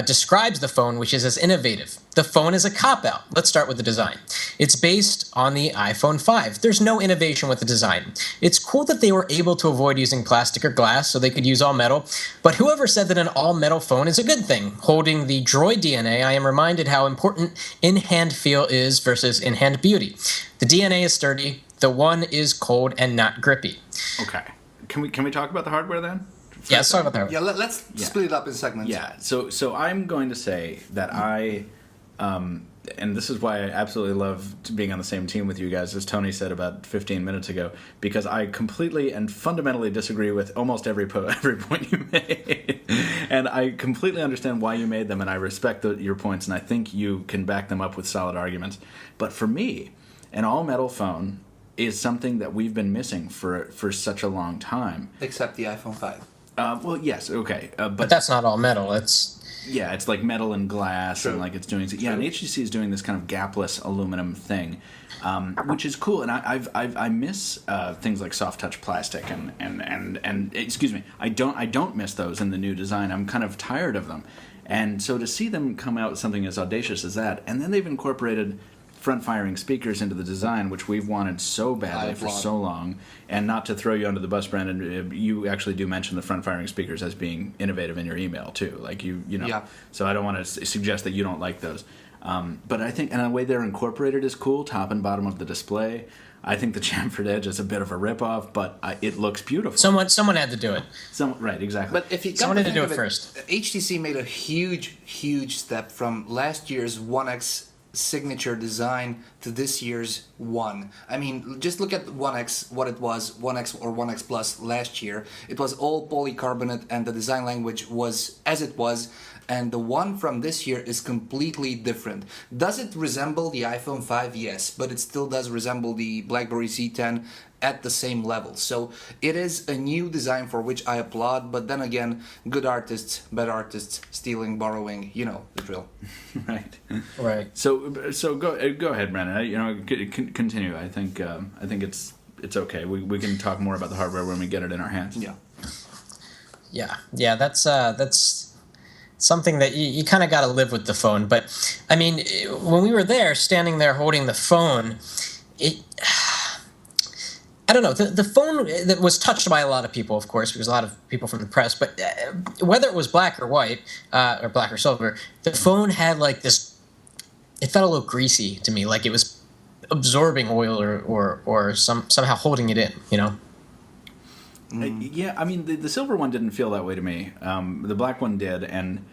describes the phone, which is as innovative. The phone is a cop-out. Let's start with the design. It's based on the iPhone 5. There's no innovation with the design. It's cool that they were able to avoid using plastic or glass, so they could use all metal, but whoever said that an all-metal phone is a good thing? Holding the Droid DNA, I am reminded how important in-hand feel is versus in-hand beauty. The DNA is sturdy. The one is cold and not grippy. Okay. Can we talk about the hardware then? Yeah, let's talk about the hardware. Yeah, let's split it up in segments. Yeah. So I'm going to say that and this is why I absolutely love being on the same team with you guys, as Tony said about 15 minutes ago, because I completely and fundamentally disagree with almost every point you made. And I completely understand why you made them, and I respect your points, and I think you can back them up with solid arguments. But for me, an all-metal phone is something that we've been missing for such a long time. Except the iPhone 5. Well, yes, okay. But that's not all metal. It's like metal and glass. True. And like it's doing... True. Yeah, and HTC is doing this kind of gapless aluminum thing, which is cool. And I miss things like soft touch plastic and excuse me, I don't miss those in the new design. I'm kind of tired of them. And so to see them come out with something as audacious as that, and then they've incorporated front-firing speakers into the design, which we've wanted so badly for so long. And not to throw you under the bus, Brandon, you actually do mention the front-firing speakers as being innovative in your email too. Like you know. Yeah. So I don't want to suggest that you don't like those. But I think, and the way they're incorporated is cool, top and bottom of the display. I think the chamfered edge is a bit of a ripoff, but it looks beautiful. Someone had to do it. Right, exactly. But if you someone had to do it first. HTC made a huge step from last year's One X signature design to this year's One. I mean, just look at One X, what it was, One X or One X Plus last year. It was all polycarbonate and the design language was as it was, and the one from this year is completely different. Does it resemble the iPhone 5? Yes, but it still does resemble the BlackBerry Z10 at the same level. So it is a new design for which I applaud, but then again, good artists, bad artists, stealing, borrowing, you know the drill. Right. So go ahead, Brandon. Continue. I think it's okay. We can talk more about the hardware when we get it in our hands. Yeah. That's something that you kind of got to live with the phone. But I mean, when we were there, standing there holding the phone, I don't know, the phone that was touched by a lot of people, of course, because a lot of people from the press, but whether it was black or white, or black or silver, the phone had like this, it felt a little greasy to me, like it was absorbing oil or somehow holding it in, you know? Yeah, I mean, the silver one didn't feel that way to me. The black one did, and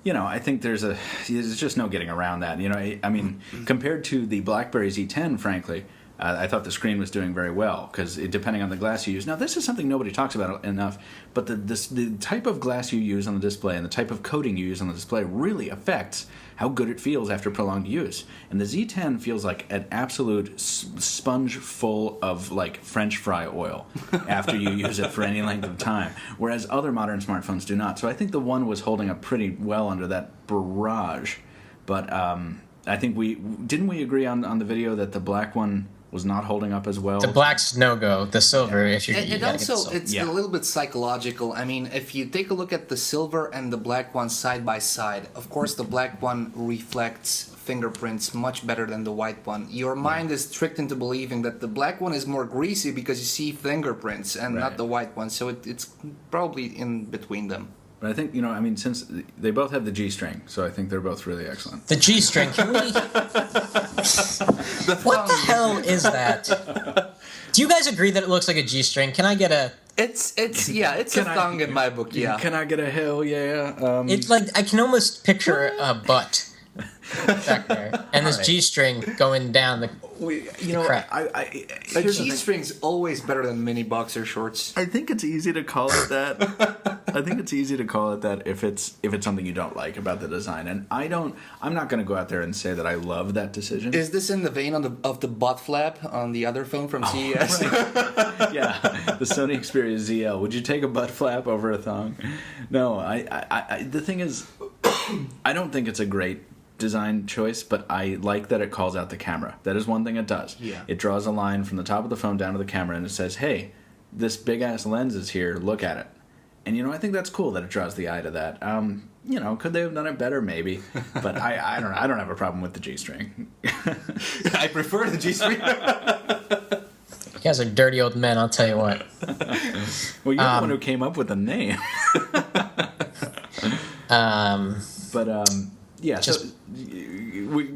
I think there's just no getting around that. I mean, compared to the BlackBerry Z10, frankly, I thought the screen was doing very well because depending on the glass you use. Now, this is something nobody talks about enough, but the type of glass you use on the display and the type of coating you use on the display really affects how good it feels after prolonged use. And the Z10 feels like an absolute sponge full of like French fry oil after you use it for any length of time, whereas other modern smartphones do not. So I think the one was holding up pretty well under that barrage. But I think we agree on the video that the black one was not holding up as well. The black's no-go. The silver, if you It gotta also, get the silver. it's a little bit psychological. I mean, if you take a look at the silver and the black one side by side, of course the black one reflects fingerprints much better than the white one. Your mind is tricked into believing that the black one is more greasy because you see fingerprints and not the white one. So it's probably in between them. But I think, since they both have the G-string, so I think they're both really excellent. The G-string, can we... What the hell is that? Do you guys agree that it looks like a G-string? Can I get a... It's a thong in my book, yeah. Can I get a hell yeah? It's like, I can almost picture a butt back there, and this G-string going down the crap. A G-string's always better than mini boxer shorts. I think it's easy to call it that. I think it's easy to call it that if it's something you don't like about the design, and I'm not going to go out there and say that I love that decision. Is this in the vein of the butt flap on the other phone from CES? Right. Yeah, the Sony Xperia ZL. Would you take a butt flap over a thong? No, I the thing is, I don't think it's a great design choice, but I like that it calls out the camera. That is one thing it does. Yeah. It draws a line from the top of the phone down to the camera, and it says, "Hey, this big ass lens is here. Look at it." And I think that's cool that it draws the eye to that. Could they have done it better? Maybe, but I don't have a problem with the G-string. I prefer the G-string. You guys are dirty old men, I'll tell you what. Well, you're the one who came up with the name. Yeah.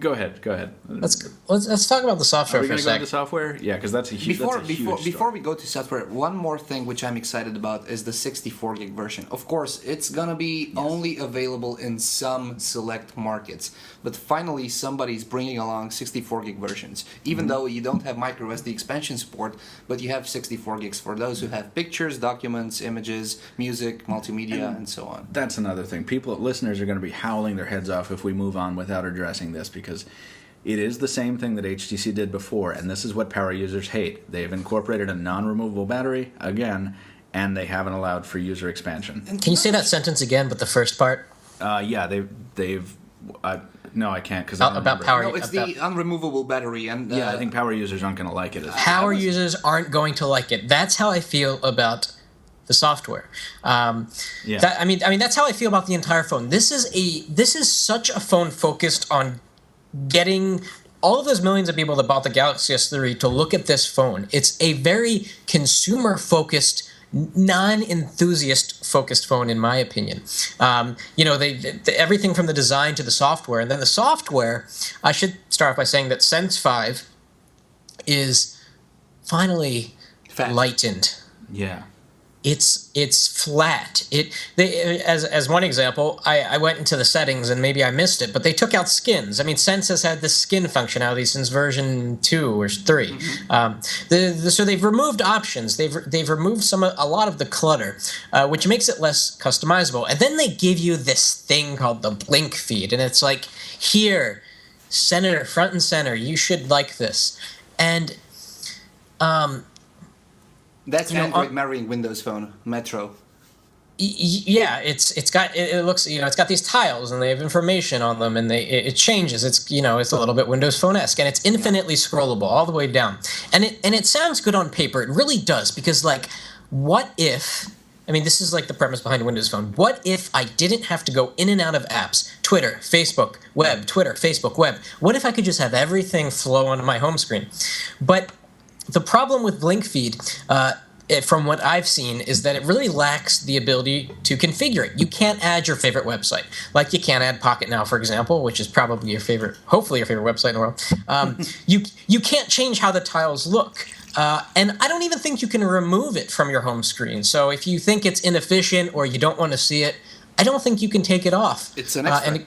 Go ahead. Let's talk about the software. Are we going to go into software? Yeah, because that's a huge. Before we go to software, one more thing which I'm excited about is the 64 gig version. Of course, it's gonna be only available in some select markets, but finally somebody's bringing along 64 gig versions. Even though you don't have microSD expansion support, but you have 64 gigs for those who have pictures, documents, images, music, multimedia, and so on. That's another thing. Listeners are going to be howling their heads off if we move on without addressing this, because it is the same thing that HTC did before, and this is what power users hate. They've incorporated a non-removable battery, again, and they haven't allowed for user expansion. Can you say that sentence again, but the first part? Yeah, they've no, I can't, because about power. No, it's the unremovable battery, and I think power users aren't going to like it. Power users aren't going to like it. That's how I feel about the software. That's how I feel about the entire phone. This is such a phone focused on getting all of those millions of people that bought the Galaxy S3 to look at this phone. It's a very consumer focused, non-enthusiast focused phone, in my opinion. Everything from the design to the software, and then the software. I should start off by saying that Sense 5 is finally lightened. Yeah. It's flat. As one example, I went into the settings and maybe I missed it, but they took out skins. I mean, Sense has had this skin functionality since version 2 or 3. So they've removed options. They've removed a lot of the clutter, which makes it less customizable. And then they give you this thing called the blink feed, and it's like, here, center, front and center, you should like this. And that's Android marrying Windows Phone, Metro. Yeah, it's got these tiles and they have information on them, and it changes. It's a little bit Windows Phone-esque, and it's infinitely scrollable all the way down. And it sounds good on paper. It really does, because what if? I mean, this is like the premise behind Windows Phone. What if I didn't have to go in and out of apps? Twitter, Facebook, web, Twitter, Facebook, web. What if I could just have everything flow onto my home screen? But the problem with Blink Feed, from what I've seen, is that it really lacks the ability to configure it. You can't add your favorite website. Like you can't add Pocketnow, for example, which is probably hopefully your favorite website in the world. You can't change how the tiles look. And I don't even think you can remove it from your home screen. So if you think it's inefficient or you don't want to see it, I don't think you can take it off. It's an extra.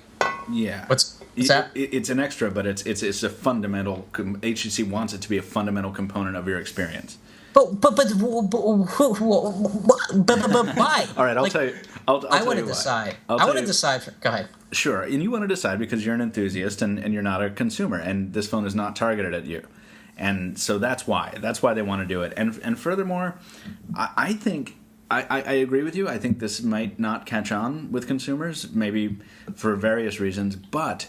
Yeah. What's that? It's an extra, but it's a fundamental. HTC wants it to be a fundamental component of your experience. But why? All right, I'll tell you. I want to decide. I want to decide. Go ahead. Sure, and you want to decide because you're an enthusiast and you're not a consumer, and this phone is not targeted at you, and so that's why they want to do it. And furthermore, I think I agree with you. I think this might not catch on with consumers, maybe for various reasons, but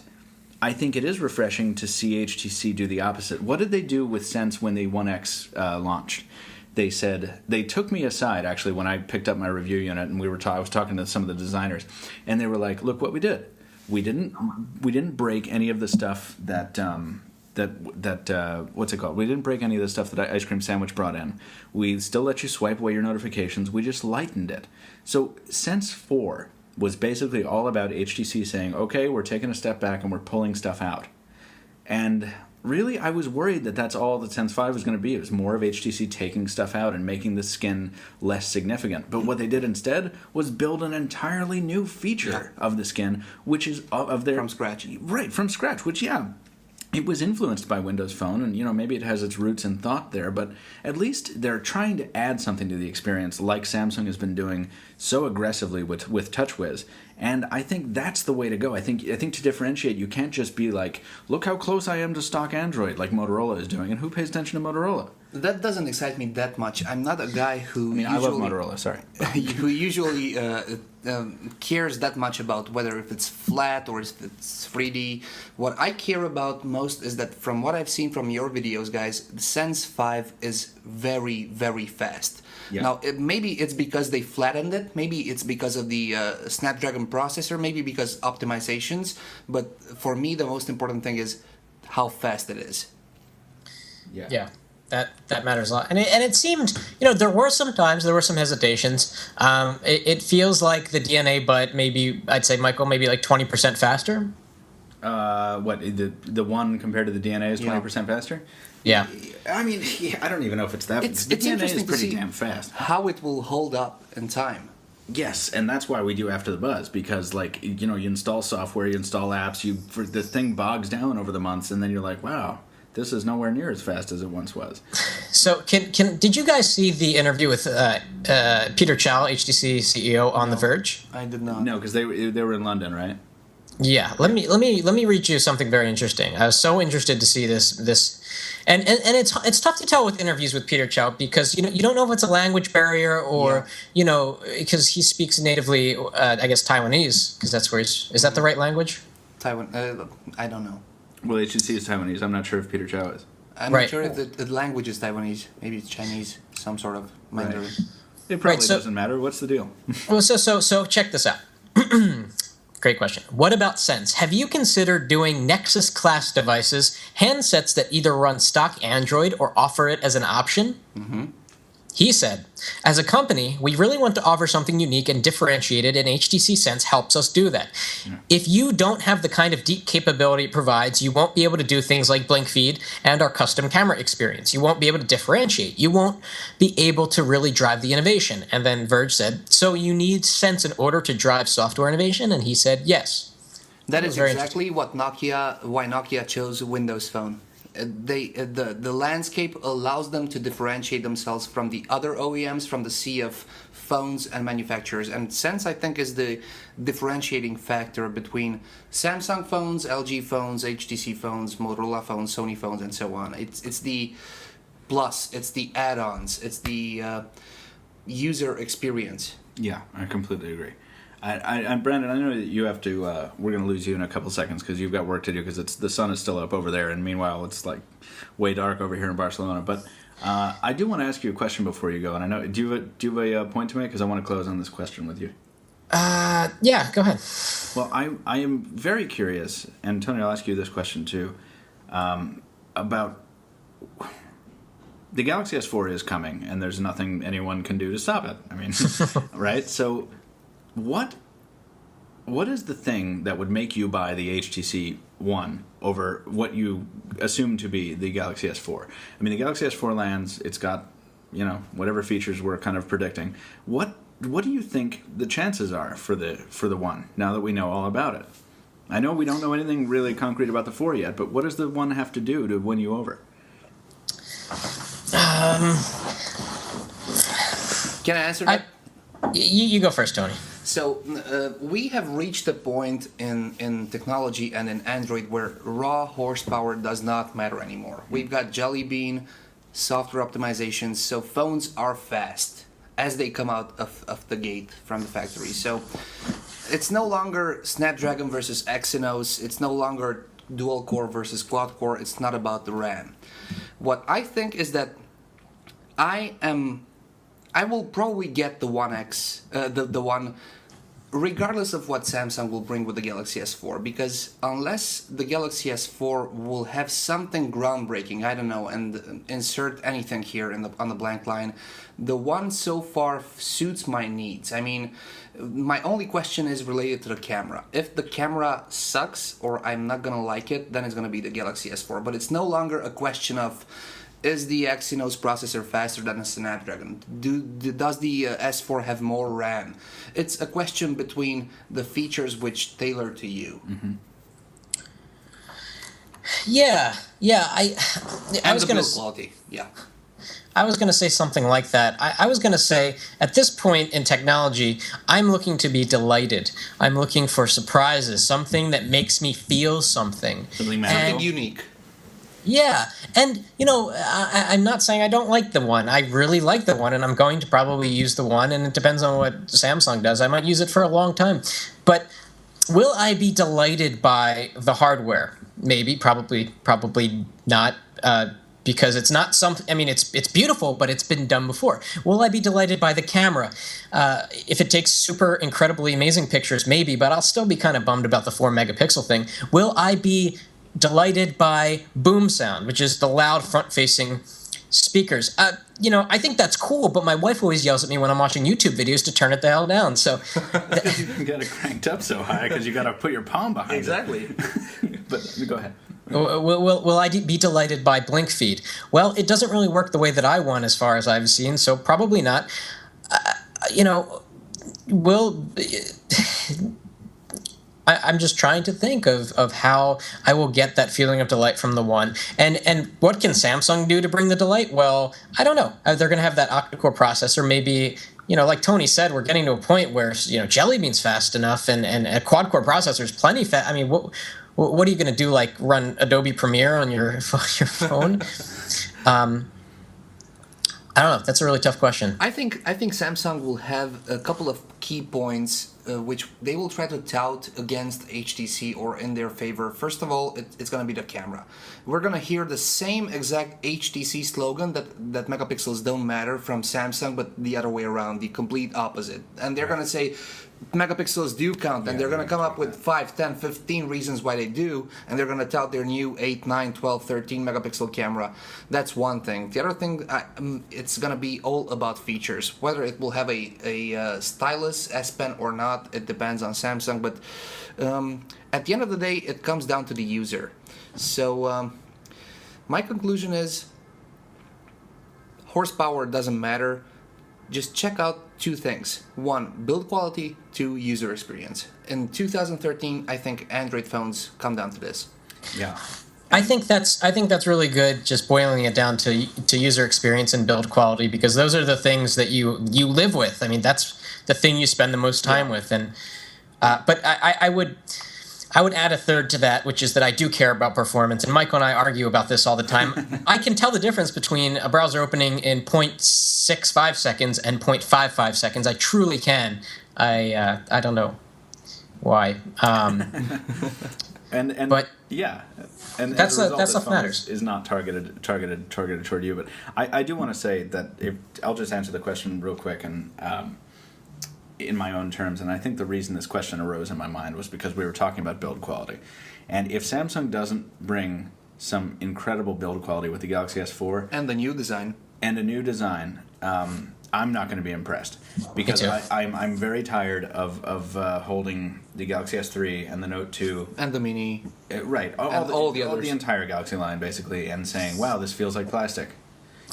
I think it is refreshing to see HTC do the opposite. What did they do with Sense when the 1X launched? They said, they took me aside actually when I picked up my review unit, and I was talking to some of the designers, and they were like, "Look what we did. We didn't break any of the stuff that what's it called? We didn't break any of the stuff that Ice Cream Sandwich brought in. We still let you swipe away your notifications. We just lightened it." So Sense 4 was basically all about HTC saying, "Okay, we're taking a step back and we're pulling stuff out." And really, I was worried that that's all that Sense 5 was going to be. It was more of HTC taking stuff out and making the skin less significant. But what they did instead was build an entirely new feature of the skin, which is of their... From scratch. Right, from scratch, which, it was influenced by Windows Phone, and maybe it has its roots in thought there, but at least they're trying to add something to the experience, like Samsung has been doing so aggressively with TouchWiz. And I think that's the way to go. I think to differentiate, you can't just be like, look how close I am to stock Android, like Motorola is doing, and who pays attention to Motorola? That doesn't excite me that much. I'm not a guy who I love Motorola, sorry. who usually cares that much about whether if it's flat or if it's 3D. What I care about most is that from what I've seen from your videos, guys, the Sense 5 is very, very fast. Yeah. Now, maybe it's because they flattened it. Maybe it's because of the Snapdragon processor. Maybe because optimizations. But for me, the most important thing is how fast it is. Yeah. That matters a lot, and it seemed, there were some hesitations. It feels like the DNA, but maybe I'd say, Michael, maybe like 20% faster. What the one compared to the DNA is 20% faster? Yeah. I mean, I don't even know if it's that. It's DNA interesting is pretty to see damn fast. How it will hold up in time. Yes, and that's why we do After the Buzz, because you install software, you install apps, the thing bogs down over the months, and then you're like, wow. This is nowhere near as fast as it once was. So, did you guys see the interview with Peter Chow, HTC CEO, on The Verge? I did not. No, because they were in London, right? Yeah. Let me read you something very interesting. I was so interested to see this, and it's tough to tell with interviews with Peter Chow because you don't know if it's a language barrier or because he speaks natively, I guess Taiwanese, because that's where is that the right language? Taiwan. I don't know. Well, HTC is Taiwanese. I'm not sure if Peter Chow is. I'm not sure if the language is Taiwanese. Maybe it's Chinese, some sort of Mandarin. Right. It probably doesn't matter. What's the deal? Well, so check this out. Great question. What about Sense? Have you considered doing Nexus class devices, handsets that either run stock Android or offer it as an option? Mm-hmm. He said, as a company, we really want to offer something unique and differentiated, and HTC Sense helps us do that. Yeah. If you don't have the kind of deep capability it provides, you won't be able to do things like blink feed and our custom camera experience. You won't be able to differentiate. You won't be able to really drive the innovation. And then Verge said, so you need Sense in order to drive software innovation? And he said, yes. That is exactly why Nokia chose Windows Phone. The landscape allows them to differentiate themselves from the other OEMs, from the sea of phones and manufacturers. And Sense, I think, is the differentiating factor between Samsung phones, LG phones, HTC phones, Motorola phones, Sony phones, and so on. It's the plus, it's the add-ons, it's the user experience. Yeah, I completely agree. And Brandon, I know that you have to. We're going to lose you in a couple seconds because you've got work to do because the sun is still up over there, and meanwhile it's like way dark over here in Barcelona. But I do want to ask you a question before you go, and I know do you have a point to make because I want to close on this question with you. Yeah, go ahead. Well, I am very curious, and Tony, I'll ask you this question too, about the Galaxy S4 is coming, and there's nothing anyone can do to stop it. I mean, right? So. What is the thing that would make you buy the HTC One over what you assume to be the Galaxy S4? I mean, the Galaxy S4 lands, it's got, whatever features we're kind of predicting. What what do you think the chances are for the One now that we know all about it? I know we don't know anything really concrete about the 4 yet, but what does the One have to do to win you over? Can I answer that? You go first, Tony. So we have reached a point in technology and in Android where raw horsepower does not matter anymore. We've got Jelly Bean, software optimizations, so phones are fast as they come out of the gate from the factory. So it's no longer Snapdragon versus Exynos. It's no longer dual core versus quad core. It's not about the RAM. What I think is that I will probably get the One X, the One, regardless of what Samsung will bring with the Galaxy S4, because unless the Galaxy S4 will have something groundbreaking, I don't know, and insert anything here on the blank line, the One so far suits my needs. I mean, my only question is related to the camera. If the camera sucks or I'm not gonna like it, then it's gonna be the Galaxy S4. But it's no longer a question of, is the Exynos processor faster than a Snapdragon? Does the S4 have more RAM? It's a question between the features which tailor to you. Mm-hmm. Yeah. I was the gonna build quality. Yeah. I was going to say something like that. I was going to say, at this point in technology, I'm looking to be delighted. I'm looking for surprises, something that makes me feel something. Something unique. Yeah, and, I'm not saying I don't like the One. I really like the One, and I'm going to probably use the One, and it depends on what Samsung does. I might use it for a long time. But will I be delighted by the hardware? Maybe, probably not. Because it's not something. I mean, it's beautiful, but it's been done before. Will I be delighted by the camera? If it takes super incredibly amazing pictures, maybe, but I'll still be kind of bummed about the 4-megapixel thing. Will I be delighted by boom sound, which is the loud front-facing speakers? I think that's cool, but my wife always yells at me when I'm watching YouTube videos to turn it the hell down. So you got it cranked up so high because you got to put your palm behind exactly. it. But go ahead. Will I be delighted by blink feed? Well, it doesn't really work the way that I want as far as I've seen, so probably not. I'm just trying to think of how I will get that feeling of delight from the One. And what can Samsung do to bring the delight? Well, I don't know. They're going to have that octa-core processor. Maybe, like Tony said, we're getting to a point where, Jelly Bean's fast enough and a quad-core processor is plenty fast. I mean, what are you going to do, like run Adobe Premiere on your phone? I don't know. That's a really tough question. I think Samsung will have a couple of key points which they will try to tout against HTC or in their favor. First of all, it's going to be the camera. We're going to hear the same exact HTC slogan that megapixels don't matter from Samsung, but the other way around, the complete opposite. And they're going to say megapixels do count, and they're going to come up with 5, 10, 15 reasons why they do, and they're going to tout their new 8, 9, 12, 13 megapixel camera. That's one thing. The other thing, it's going to be all about features. Whether it will have a stylus S Pen or not, it depends on Samsung, but at the end of the day, it comes down to the user. So my conclusion is horsepower doesn't matter. Just check out two things. One, build quality. Two, user experience. In 2013, I think Android phones come down to this. Yeah. I think that's really good, just boiling it down to user experience and build quality, because those are the things that you live with. I mean, that's the thing you spend the most time with. And but I would add a third to that, which is that I do care about performance. And Michael and I argue about this all the time. I can tell the difference between a browser opening in 0.65 seconds and 0.55 seconds. I truly can. I don't know why. But yeah, and that's as a result, stuff matters. Is not targeted toward you. But I do want to say that I'll just answer the question real quick and in my own terms. And I think the reason this question arose in my mind was because we were talking about build quality, and if Samsung doesn't bring some incredible build quality with the Galaxy S4 and a new design, I'm not going to be impressed, because I'm very tired of holding the Galaxy S3 and the Note 2 and the Mini, all the entire Galaxy line basically, and saying, "Wow, this feels like plastic."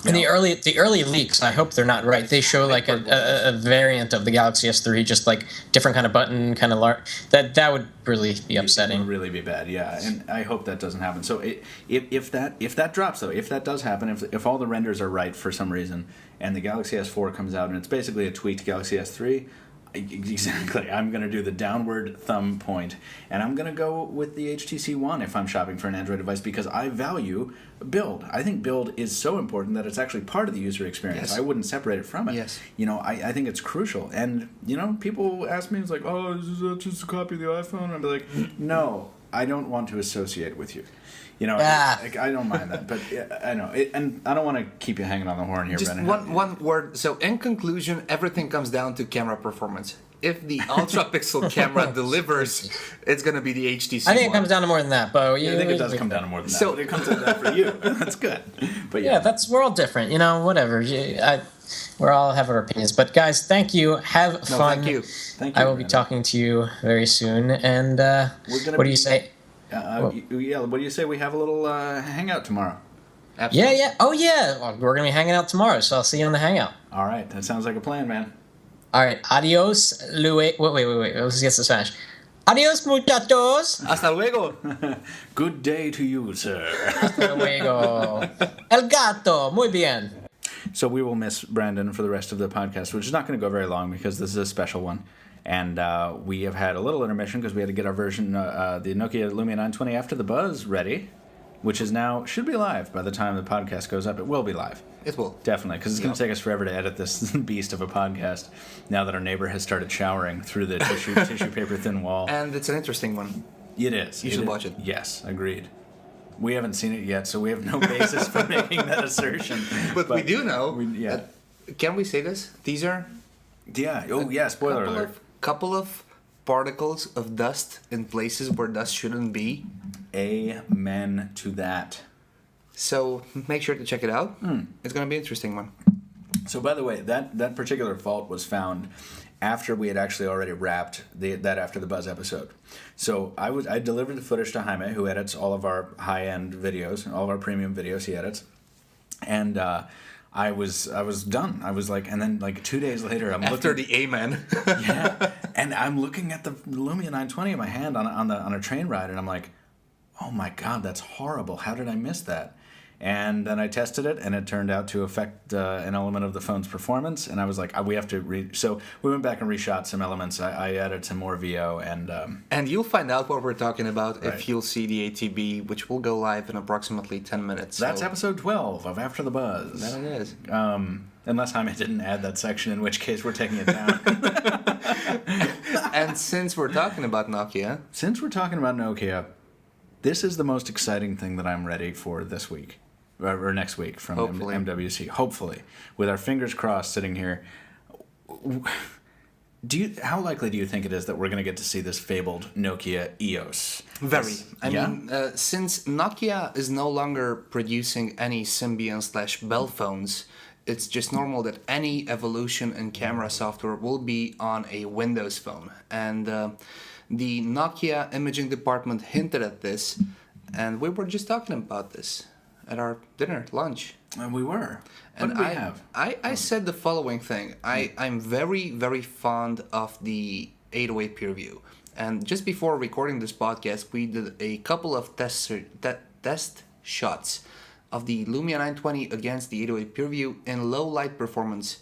And the early leaks, I hope they're not right. They show like a variant of the Galaxy S3, just like different kind of button, kind of large. That would really be upsetting. It would really be bad, yeah. And I hope that doesn't happen. So if that drops though, if that does happen, if all the renders are right for some reason, and the Galaxy S4 comes out and it's basically a tweaked Galaxy S3. Exactly. I'm going to do the downward thumb point, and I'm going to go with the HTC One if I'm shopping for an Android device because I value build. I think build is so important that it's actually part of the user experience. Yes. I wouldn't separate it from it. Yes. I think it's crucial. And, people ask me, it's like, oh, is that just a copy of the iPhone? And I'd be like, no, I don't want to associate with you. I don't mind that, but I know. And I don't want to keep you hanging on the horn here, Just Brennan. one word. So in conclusion, everything comes down to camera performance. If the ultra-pixel camera delivers, it's going to be the HTC I think One. it comes down to more than that, Bo. I think it does come down to more than that. So- But it comes to that for you. That's good. But Yeah, we're all different. Whatever. We all have our opinions. But guys, thank you. Have fun. Thank you. Thank you. I will be talking to you very soon. And what do you say? What do you say we have a little hangout tomorrow? Absolutely. Yeah. Oh, yeah. Well, we're going to be hanging out tomorrow, so I'll see you on the hangout. All right. That sounds like a plan, man. All right. Adios, Wait. Let's get to Spanish. Adios, muchachos. Hasta luego. Good day to you, sir. Hasta luego. El gato. Muy bien. So we will miss Brandon for the rest of the podcast, which is not going to go very long because this is a special one. And we have had a little intermission because we had to get our version, the Nokia Lumia 920 After the Buzz ready, which is now, should be live by the time the podcast goes up. It will be live. It will. Definitely, because it's going to take us forever to edit this beast of a podcast now that our neighbor has started showering through the tissue paper thin wall. And it's an interesting one. It is. You should watch it. Yes, agreed. We haven't seen it yet, so we have no basis for making that assertion. But we do know. Yeah. Can we say this? These are Yeah. Oh, yeah. Spoiler alert. Couple of particles of dust in places where dust shouldn't be. Amen to that. So make sure to check it out. It's going to be an interesting one. So, by the way, that particular fault was found after we had actually already wrapped that After the Buzz episode. So I delivered the footage to Jaime, who edits all of our high-end videos, all of our premium videos he edits, and I was done. I was like, and then like 2 days later, I'm After looking, the amen. yeah, and I'm looking at the Lumia 920 in my hand on a train ride, and I'm like, oh my God, that's horrible. How did I miss that? And then I tested it, and it turned out to affect an element of the phone's performance. And I was like, we have to so we went back and reshot some elements. I added some more VO, and And you'll find out what we're talking about Right. if you'll see the ATB, which will go live in approximately 10 minutes. that's so episode 12 of After the Buzz. that it is. Unless Jaime didn't add that section, in which case we're taking it down. And since we're talking about Nokia, Since we're talking about Nokia, this is the most exciting thing that I'm ready for this week. Or next week from Hopefully. MWC. Hopefully. With our fingers crossed sitting here. How likely do you think it is that we're going to get to see this fabled Nokia EOS? very. I Yeah? mean, since Nokia is no longer producing any Symbian/Bell phones, it's just normal that any evolution in camera software will be on a Windows phone. And the Nokia imaging department hinted at this, and we were just talking about this at our dinner, lunch. And we were. What And did we have? I said the following thing. I'm very, very fond of the 808 peer view. And just before recording this podcast, we did a couple of test shots of the Lumia 920 against the 808 peer view in low light performance,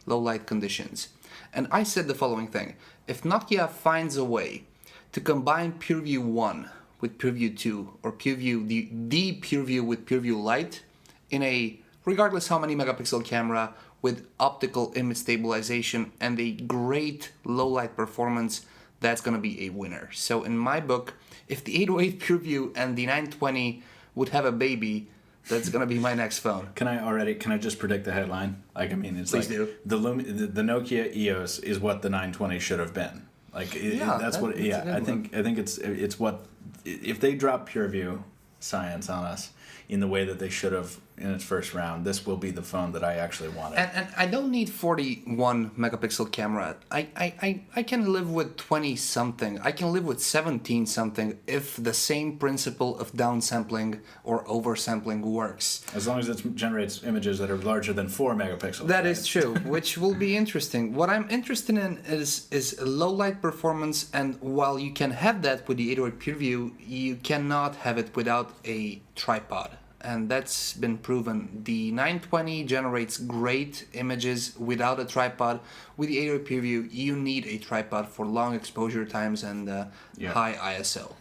low light conditions. And I said the following thing. If Nokia finds a way to combine PureView 1 with PureView 2 or PureView the PureView with PureView Lite in a regardless how many megapixel camera with optical image stabilization and a great low light performance, that's going to be a winner. So in my book, if the 808 PureView and the 920 would have a baby, that's going to be my next phone. Can I just predict the headline? Like, I mean, it's Please like do. the Nokia EOS is what the 920 should have been. Like, that's a good I think it's what, if they drop PureView science on us in the way that they should have in its first round, this will be the phone that I actually wanted. And I don't need 41 megapixel camera. I can live with 20 something. I can live with 17 something if the same principle of downsampling or oversampling works. As long as it generates images that are larger than 4 megapixels. That is true, which will be interesting. What I'm interested in is low light performance, and while you can have that with the 808 PureView, you cannot have it without a tripod. And that's been proven. The 920 generates great images without a tripod. With the 808 PureView, you need a tripod for long exposure times and high ISO.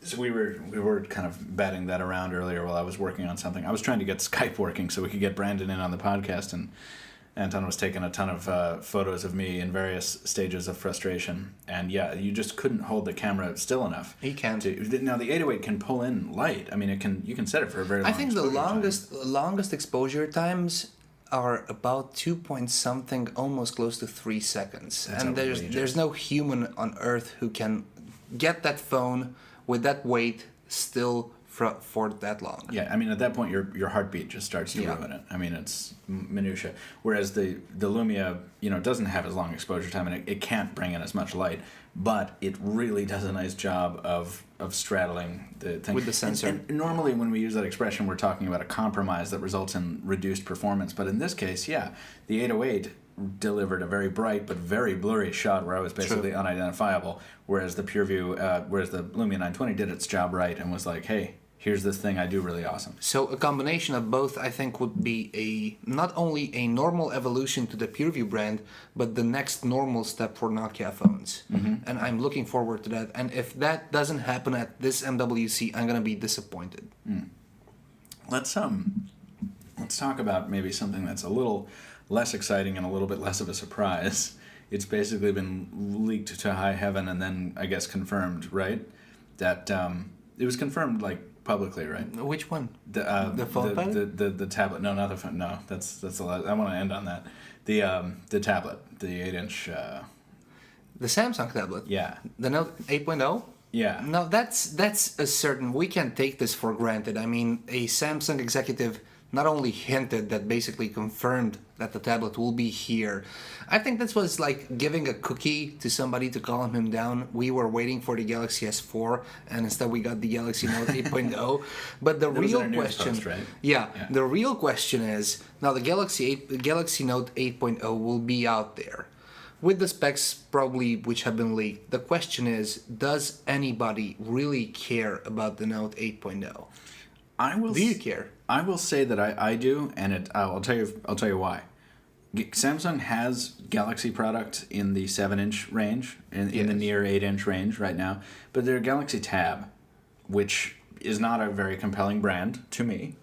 So we were kind of batting that around earlier while I was working on something. I was trying to get Skype working so we could get Brandon in on the podcast, and Anton was taking a ton of photos of me in various stages of frustration. And yeah, you just couldn't hold the camera still enough. He can't. Now the 808 can pull in light. I mean, you can set it for a very long I think the exposure longest exposure times are about 2 point something, almost close to 3 seconds. That's and outrageous. there's no human on Earth who can get that phone with that weight still for that long. Yeah, I mean, at that point, your heartbeat just starts to ruin it. I mean, it's minutia. Whereas the Lumia, doesn't have as long exposure time, and it can't bring in as much light, but it really does a nice job of straddling the thing. With the sensor. And normally, when we use that expression, we're talking about a compromise that results in reduced performance. But in this case, yeah, the 808 delivered a very bright but very blurry shot where I was basically unidentifiable, whereas the PureView, whereas the Lumia 920 did its job right and was like, hey, here's this thing I do really awesome. So a combination of both, I think, would be not only a normal evolution to the PureView brand, but the next normal step for Nokia phones. Mm-hmm. And I'm looking forward to that. And if that doesn't happen at this MWC, I'm going to be disappointed. Mm. Let's talk about maybe something that's a little less exciting and a little bit less of a surprise. It's basically been leaked to high heaven and then, I guess, confirmed, right? That it was confirmed, publicly, right? Which one? The phone pad? The tablet. No, not the phone. No, that's a lot. I want to end on that. The tablet, the 8-inch. The Samsung tablet. Yeah. The Note 8.0. Yeah. No, that's a certain. We can't take this for granted. I mean, a Samsung executive not only hinted, that basically confirmed that the tablet will be here. I think this was like giving a cookie to somebody to calm him down. We were waiting for the Galaxy S4, and instead we got the Galaxy Note 8.0. But the real question, post, right? yeah, the real question is now the Galaxy Note 8.0 will be out there with the specs probably which have been leaked. The question is, does anybody really care about the Note 8.0? Do you care? I will say that I do, and I'll tell you why. Samsung has Galaxy product in the 7-inch range, in the near 8-inch range right now, but their Galaxy Tab, which is not a very compelling brand to me.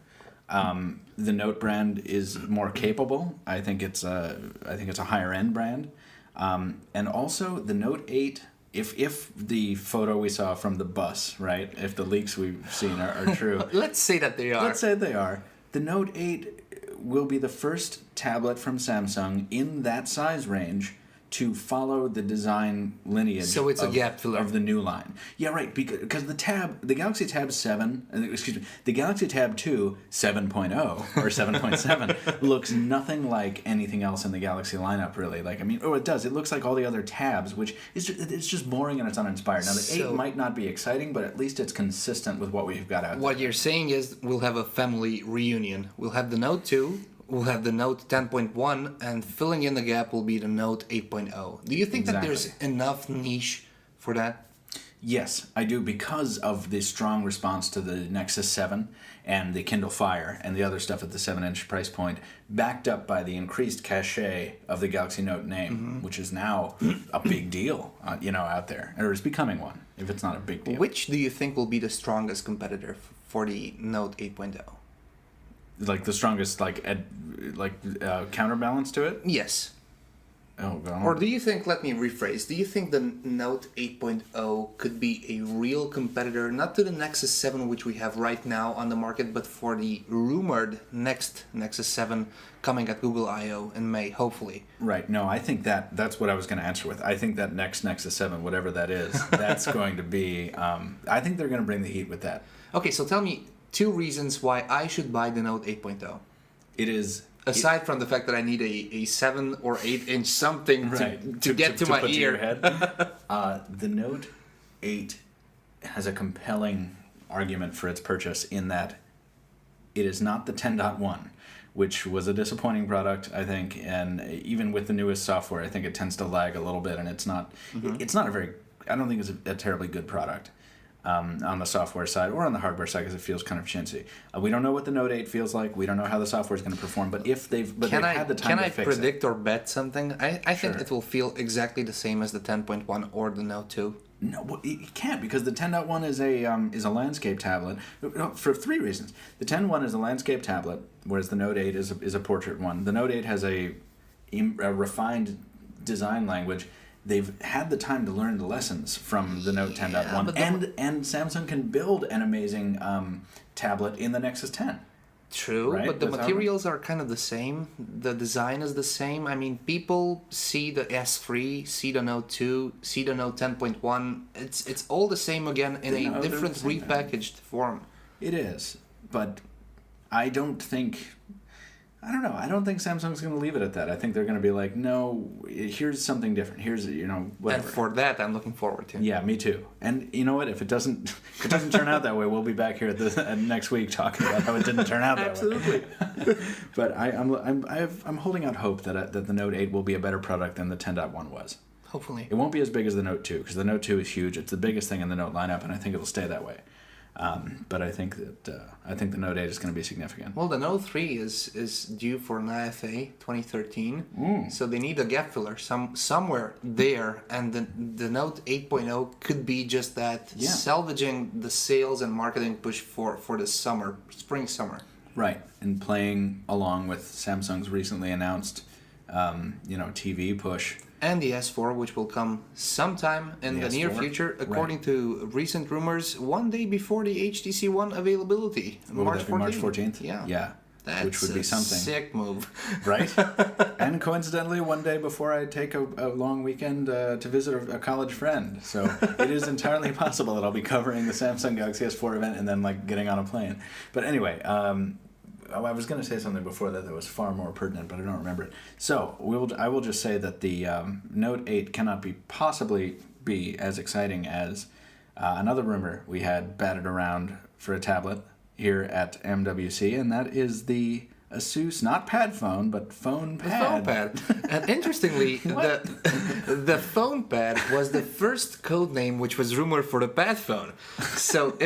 The Note brand is more capable. I think it's a higher end brand, and also the Note 8. If the photo we saw from the bus, right? If the leaks we've seen are true. Let's say that they are. Let's say they are. The Note 8 will be the first tablet from Samsung in that size range to follow the design lineage. So it's a gap filler of the new line. Yeah, right. Because the Galaxy Tab 7, the Galaxy Tab 2 7.0 or 7.7 looks nothing like anything else in the Galaxy lineup, really. It does. It looks like all the other tabs, which it's just boring and it's uninspired. Now the 8 might not be exciting, but at least it's consistent with what we've got out there. What you're saying is we'll have a family reunion. We'll have the Note 2. We'll have the Note 10.1, and filling in the gap will be the Note 8.0. Do you think that there's enough niche for that? Yes, I do, because of the strong response to the Nexus 7 and the Kindle Fire and the other stuff at the 7-inch price point, backed up by the increased cachet of the Galaxy Note name, which is now a big deal, out there, or is becoming one, if it's not a big deal. Which do you think will be the strongest competitor for the Note 8.0? Like the strongest, counterbalance to it? Yes. Oh, God. Or do you think, let me rephrase, do you think the Note 8.0 could be a real competitor, not to the Nexus 7, which we have right now on the market, but for the rumored next Nexus 7 coming at Google I.O. in May, hopefully? Right. No, I think that's what I was going to answer with. I think that next Nexus 7, whatever that is, that's going to be, I think they're going to bring the heat with that. Okay, so tell me, 2 reasons why I should buy the Note 8.0. It is... Aside from the fact that I need a 7 or 8 inch something to get to my put ear. To your head. The Note 8 has a compelling argument for its purchase in that it is not the 10.1, which was a disappointing product, I think, and even with the newest software, I think it tends to lag a little bit, and it's not a very, I don't think it's a terribly good product. On the software side or on the hardware side, because it feels kind of chintzy. We don't know what the Note 8 feels like. We don't know how the software is going to perform. But if they've had the time to fix it. Can I predict or bet something? I think it will feel exactly the same as the 10.1 or the Note 2. No, it can't, because the 10.1 is a landscape tablet for 3 reasons. The 10.1 is a landscape tablet, whereas the Note 8 is a portrait one. The Note 8 has a refined design language. They've had the time to learn the lessons from the Note 10.1, and Samsung can build an amazing tablet in the Nexus 10. True, right? But the materials are kind of the same. The design is the same. I mean, people see the S3, see the Note 2, see the Note 10.1. It's all the same again in a different repackaged form. It is, but I don't think Samsung's going to leave it at that. I think they're going to be like, no, here's something different. Here's, whatever. And for that, I'm looking forward to. Yeah, me too. And you know what? If it doesn't turn out that way, we'll be back here next week talking about how it didn't turn out that Absolutely. way. Absolutely. But I'm holding out hope that the Note 8 will be a better product than the 10.1 was. Hopefully. It won't be as big as the Note 2, because the Note 2 is huge. It's the biggest thing in the Note lineup, and I think it'll stay that way. But I think the Note 8 is going to be significant. Well, the Note 3 is due for an IFA 2013, so they need a gap filler somewhere there, and the Note 8.0 could be just that, salvaging the sales and marketing push for the spring-summer. Right, and playing along with Samsung's recently announced, TV push. And the S4, which will come sometime in the near future, according to recent rumors, one day before the HTC One availability. March 14th? Yeah. That's which would be something. Sick move. Right? And coincidentally, one day before I take a long weekend to visit a college friend. So it is entirely possible that I'll be covering the Samsung Galaxy S4 event and then getting on a plane. But anyway, I was going to say something before that was far more pertinent, but I don't remember it. So I will just say that the Note 8 cannot possibly be as exciting as another rumor we had batted around for a tablet here at MWC, and that is the Asus, not pad phone, but phone pad. The phone pad. And interestingly, the phone pad was the first code name which was rumored for the pad phone. So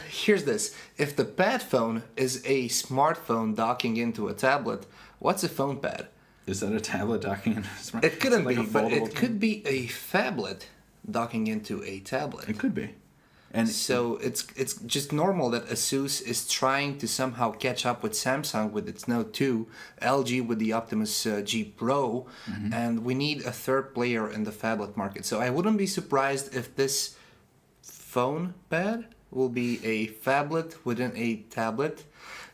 here's this. If the pad phone is a smartphone docking into a tablet, what's a phone pad? Is that a tablet docking into a smartphone? It couldn't be, but it could be a phablet docking into a tablet. It could be. And so it's just normal that Asus is trying to somehow catch up with Samsung with its Note 2, LG with the Optimus G Pro, and we need a third player in the phablet market. So I wouldn't be surprised if this phone pad will be a phablet within a tablet,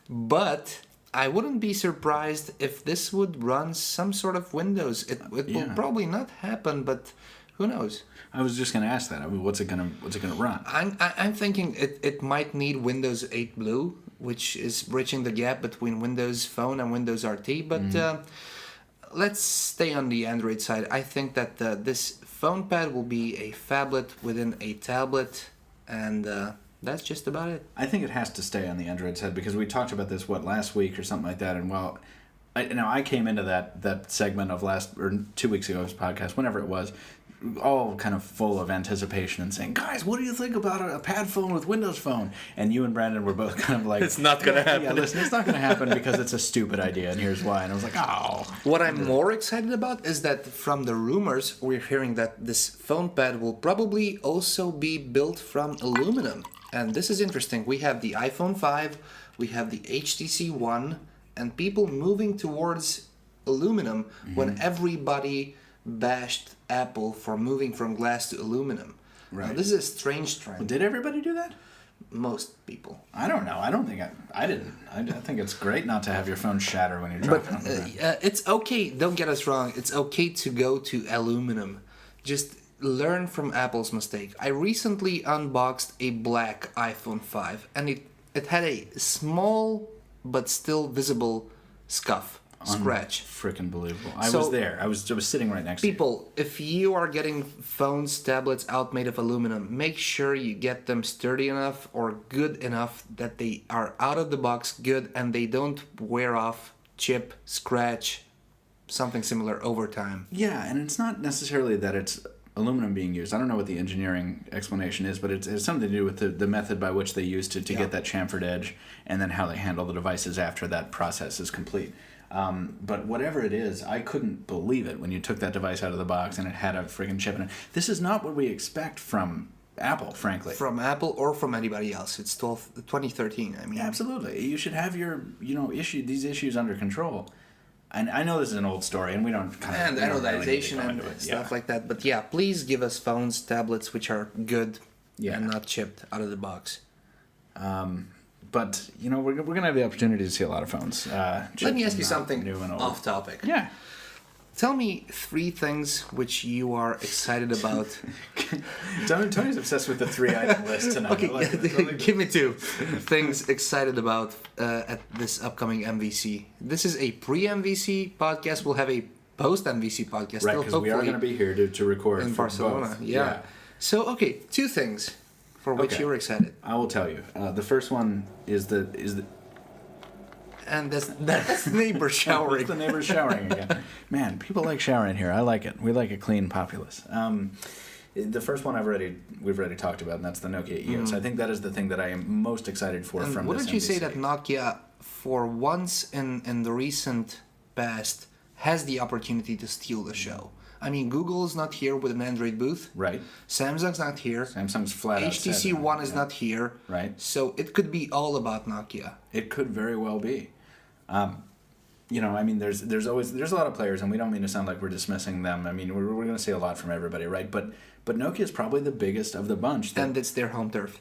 but I wouldn't be surprised if this would run some sort of Windows. It will probably not happen, but who knows? I was just going to ask that. I mean, what's it going to run? I'm thinking it might need Windows 8 Blue, which is bridging the gap between Windows Phone and Windows RT. But let's stay on the Android side. I think that this phone pad will be a phablet within a tablet, and that's just about it. I think it has to stay on the Android side, because we talked about this last week or something like that, and I came into that segment of 2 weeks ago's podcast, whenever it was, all kind of full of anticipation and saying, guys, what do you think about a pad phone with Windows Phone? And you and Brandon were both kind of like, it's not going to happen. Yeah, listen, it's not going to happen because it's a stupid idea, and here's why. And I was like, oh. What I'm more excited about is that from the rumors, we're hearing that this phone pad will probably also be built from aluminum. And this is interesting. We have the iPhone 5, we have the HTC One, and people moving towards aluminum when everybody bashed Apple for moving from glass to aluminum. Right. Now, this is a strange trend. Well, did everybody do that? Most people. I don't know. I don't think I didn't. I think it's great not to have your phone shatter when you're dropping on the ground. It's okay. Don't get us wrong. It's okay to go to aluminum. Just learn from Apple's mistake. I recently unboxed a black iPhone 5, and it had a small but still visible scuff. Scratch. Freaking believable. I was there. I was sitting right next to you. People, if you are getting phones, tablets out made of aluminum, make sure you get them sturdy enough or good enough that they are out of the box good and they don't wear off, chip, scratch, something similar over time. Yeah, and it's not necessarily that it's aluminum being used. I don't know what the engineering explanation is, but it's something to do with the method by which they use to get that chamfered edge and then how they handle the devices after that process is complete. But whatever it is, I couldn't believe it when you took that device out of the box and it had a friggin' chip in it. This is not what we expect from Apple, frankly. From Apple or from anybody else. It's 2013. I mean, Absolutely. You should have your, these issues under control. And I know this is an old story, and we don't and anodization and stuff like that. But yeah, please give us phones, tablets, which are good and not chipped out of the box. But, we're going to have the opportunity to see a lot of phones. Let me ask you something off topic. Yeah. Tell me 3 things which you are excited about. Tony's obsessed with the 3-item list tonight. Okay, give me 2 things excited about at this upcoming MVC. This is a pre-MVC podcast. We'll have a post-MVC podcast. Right, because we are going to be here to record in Barcelona. Both. Yeah. So, okay, 2 things for which you were excited. I will tell you. The first one is the. And that's neighbor showering. It's the neighbor showering again. Man, people like showering here. I like it. We like a clean populace. The first one we've already talked about, and that's the Nokia EOS. I think that is the thing that I am most excited for from this wouldn't you MVC. say that Nokia, for once in the recent past, has the opportunity to steal the show? I mean, Google is not here with an Android booth. Right. Samsung's not here. Samsung's flat out HTC One is not here. Right. So it could be all about Nokia. It could very well be. There's a lot of players, and we don't mean to sound like we're dismissing them. I mean, we're going to see a lot from everybody, right? But Nokia is probably the biggest of the bunch. And it's their home turf.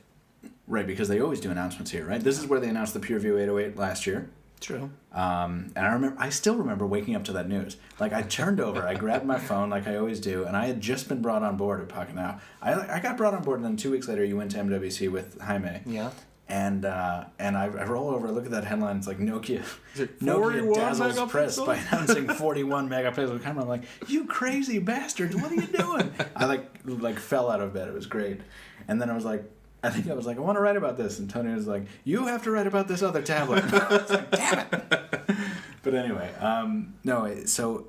Right, because they always do announcements here, right? This is where they announced the PureView 808 last year. True. And I still remember waking up to that news. Like, I turned over, I grabbed my phone like I always do, and I had just been brought on board at Pocketnow. I got brought on board, and then 2 weeks later, you went to MWC with Jaime. Yeah. And I roll over, I look at that headline. It's like Nokia dazzles megapixels? press by announcing 41 megapixel camera. I'm like, you crazy bastards! What are you doing? I like fell out of bed. It was great. And then I was like, I want to write about this. And Tony was like, you have to write about this other tablet. I was like, damn it. But anyway, so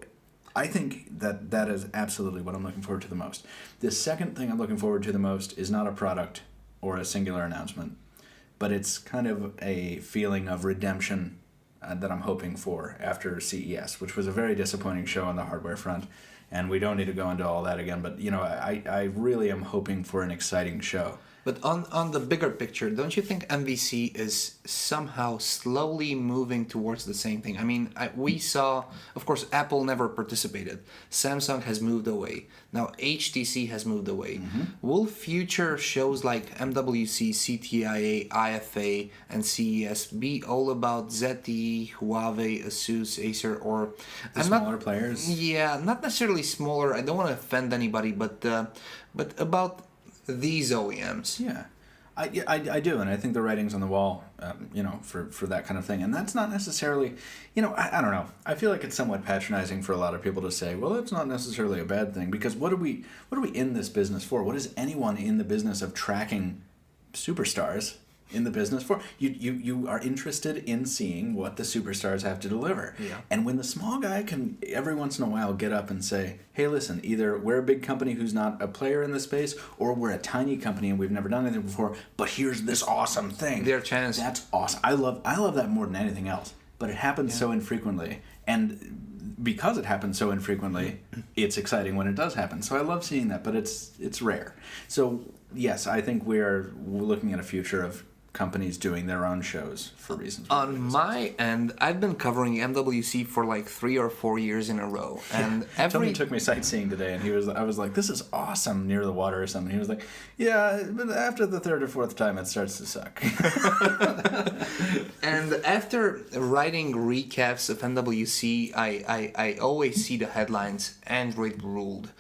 I think that is absolutely what I'm looking forward to the most. The second thing I'm looking forward to the most is not a product or a singular announcement, but it's kind of a feeling of redemption that I'm hoping for after CES, which was a very disappointing show on the hardware front. And we don't need to go into all that again, but I really am hoping for an exciting show. But on the bigger picture, don't you think MVC is somehow slowly moving towards the same thing? I mean, we saw, of course, Apple never participated. Samsung has moved away. Now HTC has moved away. Mm-hmm. Will future shows like MWC, CTIA, IFA, and CES be all about ZTE, Huawei, Asus, Acer, or the smaller players? Yeah, not necessarily smaller. I don't want to offend anybody, but about these OEMs. Yeah, I do, and I think the writing's on the wall, for that kind of thing. And that's not necessarily, I don't know. I feel like it's somewhat patronizing for a lot of people to say, well, it's not necessarily a bad thing, because what are we in this business for? What is anyone in the business of tracking superstars in the business for? You are interested in seeing what the superstars have to deliver. Yeah. And when the small guy can every once in a while get up and say, hey, listen, either we're a big company who's not a player in the space, or we're a tiny company and we've never done anything before, but here's this awesome thing. Their chance. That's awesome. I love that more than anything else. But it happens so infrequently. And because it happens so infrequently, it's exciting when it does happen. So I love seeing that, but it's rare. So yes, I think we're looking at a future of companies doing their own shows for reasons. On my end, I've been covering MWC for like 3 or 4 years in a row, and Tony took me sightseeing today, and I was like, "This is awesome," near the water or something. He was like, "Yeah, but after the 3rd or 4th time, it starts to suck." And after writing recaps of MWC, I always see the headlines: Android ruled.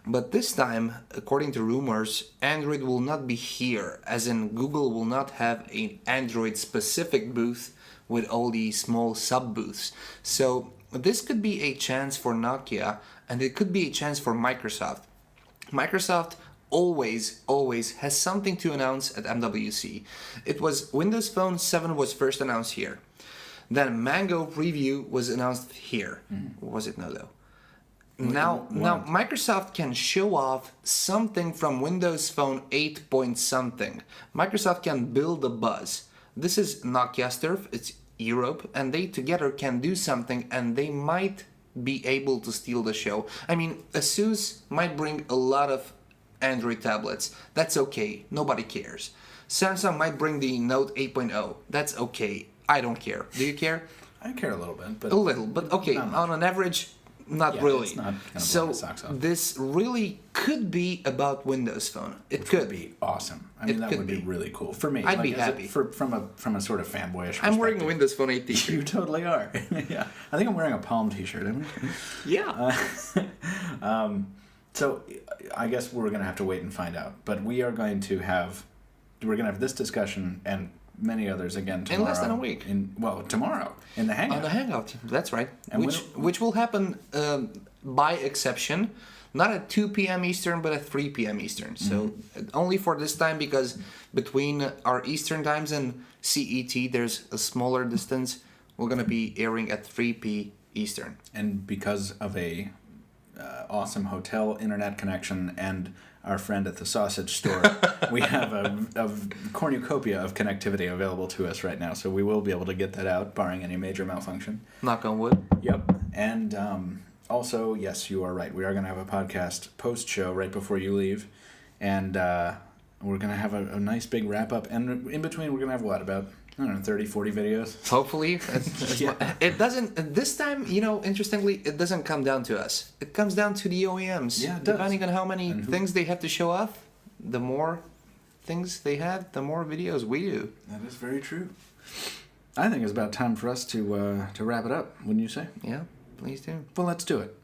But this time, according to rumors, Android will not be here, as in Google will not have an Android-specific booth with all these small sub-booths. So this could be a chance for Nokia, and it could be a chance for Microsoft. Microsoft always has something to announce at MWC. It was Windows Phone 7 was first announced here. Then Mango Preview was announced here. Was it no though? Now Microsoft can show off something from Windows Phone 8 point something. Microsoft can build a buzz. This is Nokia's turf, it's Europe, and they together can do something, and they might be able to steal the show. I mean, ASUS might bring a lot of Android tablets. That's okay, nobody cares. Samsung might bring the Note 8.0. That's okay, I don't care. Do you care? I care a little bit, but... A little, but okay, on an average... Not really. It's not gonna so blow my socks off. this really could be about Windows Phone. It Which could would be awesome. I mean, that would be really cool for me. I'd be happy. From a sort of fanboyish perspective. I'm wearing a Windows Phone 8 t-shirt. You totally are. Yeah. I think I'm wearing a Palm t-shirt, am I? Yeah. So I guess we're going to have to wait and find out. But we're going to have this discussion and many others again tomorrow. In less than a week. Tomorrow in the Hangout. On the Hangout, that's right. And which will happen by exception, not at 2 p.m. Eastern, but at 3 p.m. Eastern. So only for this time, because between our Eastern times and CET, there's a smaller distance. We're going to be airing at 3 p. Eastern. And because of a awesome hotel internet connection and our friend at the sausage store, we have a cornucopia of connectivity available to us right now, so we will be able to get that out, barring any major malfunction. Knock on wood. Yep. And also, yes, you are right. We are going to have a podcast post-show right before you leave, and we're going to have a nice big wrap-up, and in between we're going to have, about 30, 40 videos? Hopefully. Yeah. It doesn't, this time, interestingly, it doesn't come down to us. It comes down to the OEMs. Yeah, it does. Depending on how many things they have to show off, the more things they have, the more videos we do. That is very true. I think it's about time for us to wrap it up, wouldn't you say? Yeah, please do. Well, let's do it.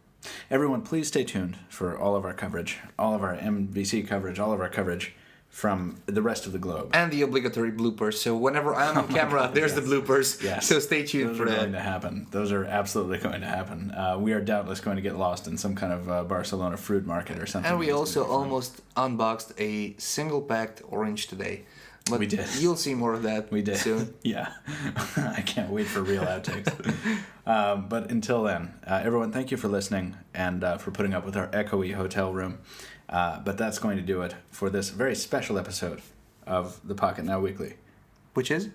Everyone, please stay tuned for all of our coverage, all of our MWC coverage, all of our coverage from the rest of the globe. And the obligatory bloopers. So whenever I'm on camera, there's the bloopers. Yes. So stay tuned Those for are that. going to happen. Those are absolutely going to happen. We are doubtless going to get lost in some kind of Barcelona fruit market or something. And we also almost unboxed a single-packed orange today. But we did. You'll see more of that We did. soon. Yeah. I can't wait for real outtakes. But until then, everyone, thank you for listening and for putting up with our echoey hotel room. But that's going to do it for this very special episode of the Pocketnow Weekly. Which is?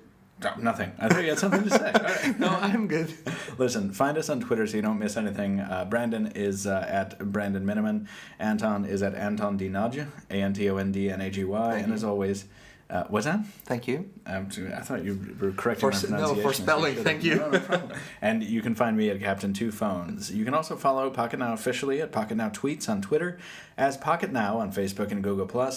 Oh, nothing. I thought you had something to say. All right. No, I'm good. Listen, find us on Twitter so you don't miss anything. Brandon is at Brandon Miniman. Anton is at Anton D. Nagy, ANTONDNAGY. And as always, what's that? Thank you. I thought you were correcting my pronunciation. No, for spelling, thank you. No problem. And you can find me at Captain Two Phones. You can also follow Pocketnow officially at Pocketnow Tweets on Twitter, as Pocketnow on Facebook and Google+.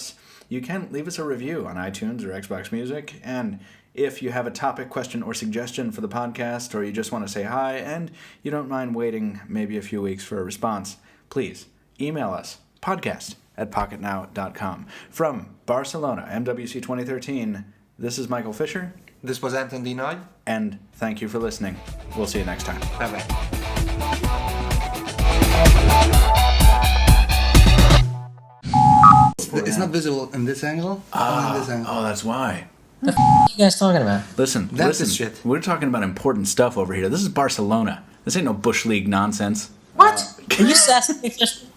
You can leave us a review on iTunes or Xbox Music, and if you have a topic, question, or suggestion for the podcast, or you just want to say hi, and you don't mind waiting maybe a few weeks for a response, please email us, podcast@pocketnow.com. From Barcelona, MWC 2013, this is Michael Fisher. This was Anton D. Nagy. And thank you for listening. We'll see you next time. Bye-bye. It's not visible in this angle. Only in this angle. Oh, that's why. What are you guys talking about? Listen, That's the shit. We're talking about important stuff over here. This is Barcelona. This ain't no Bush League nonsense. What? Are you sassing me, Fisher?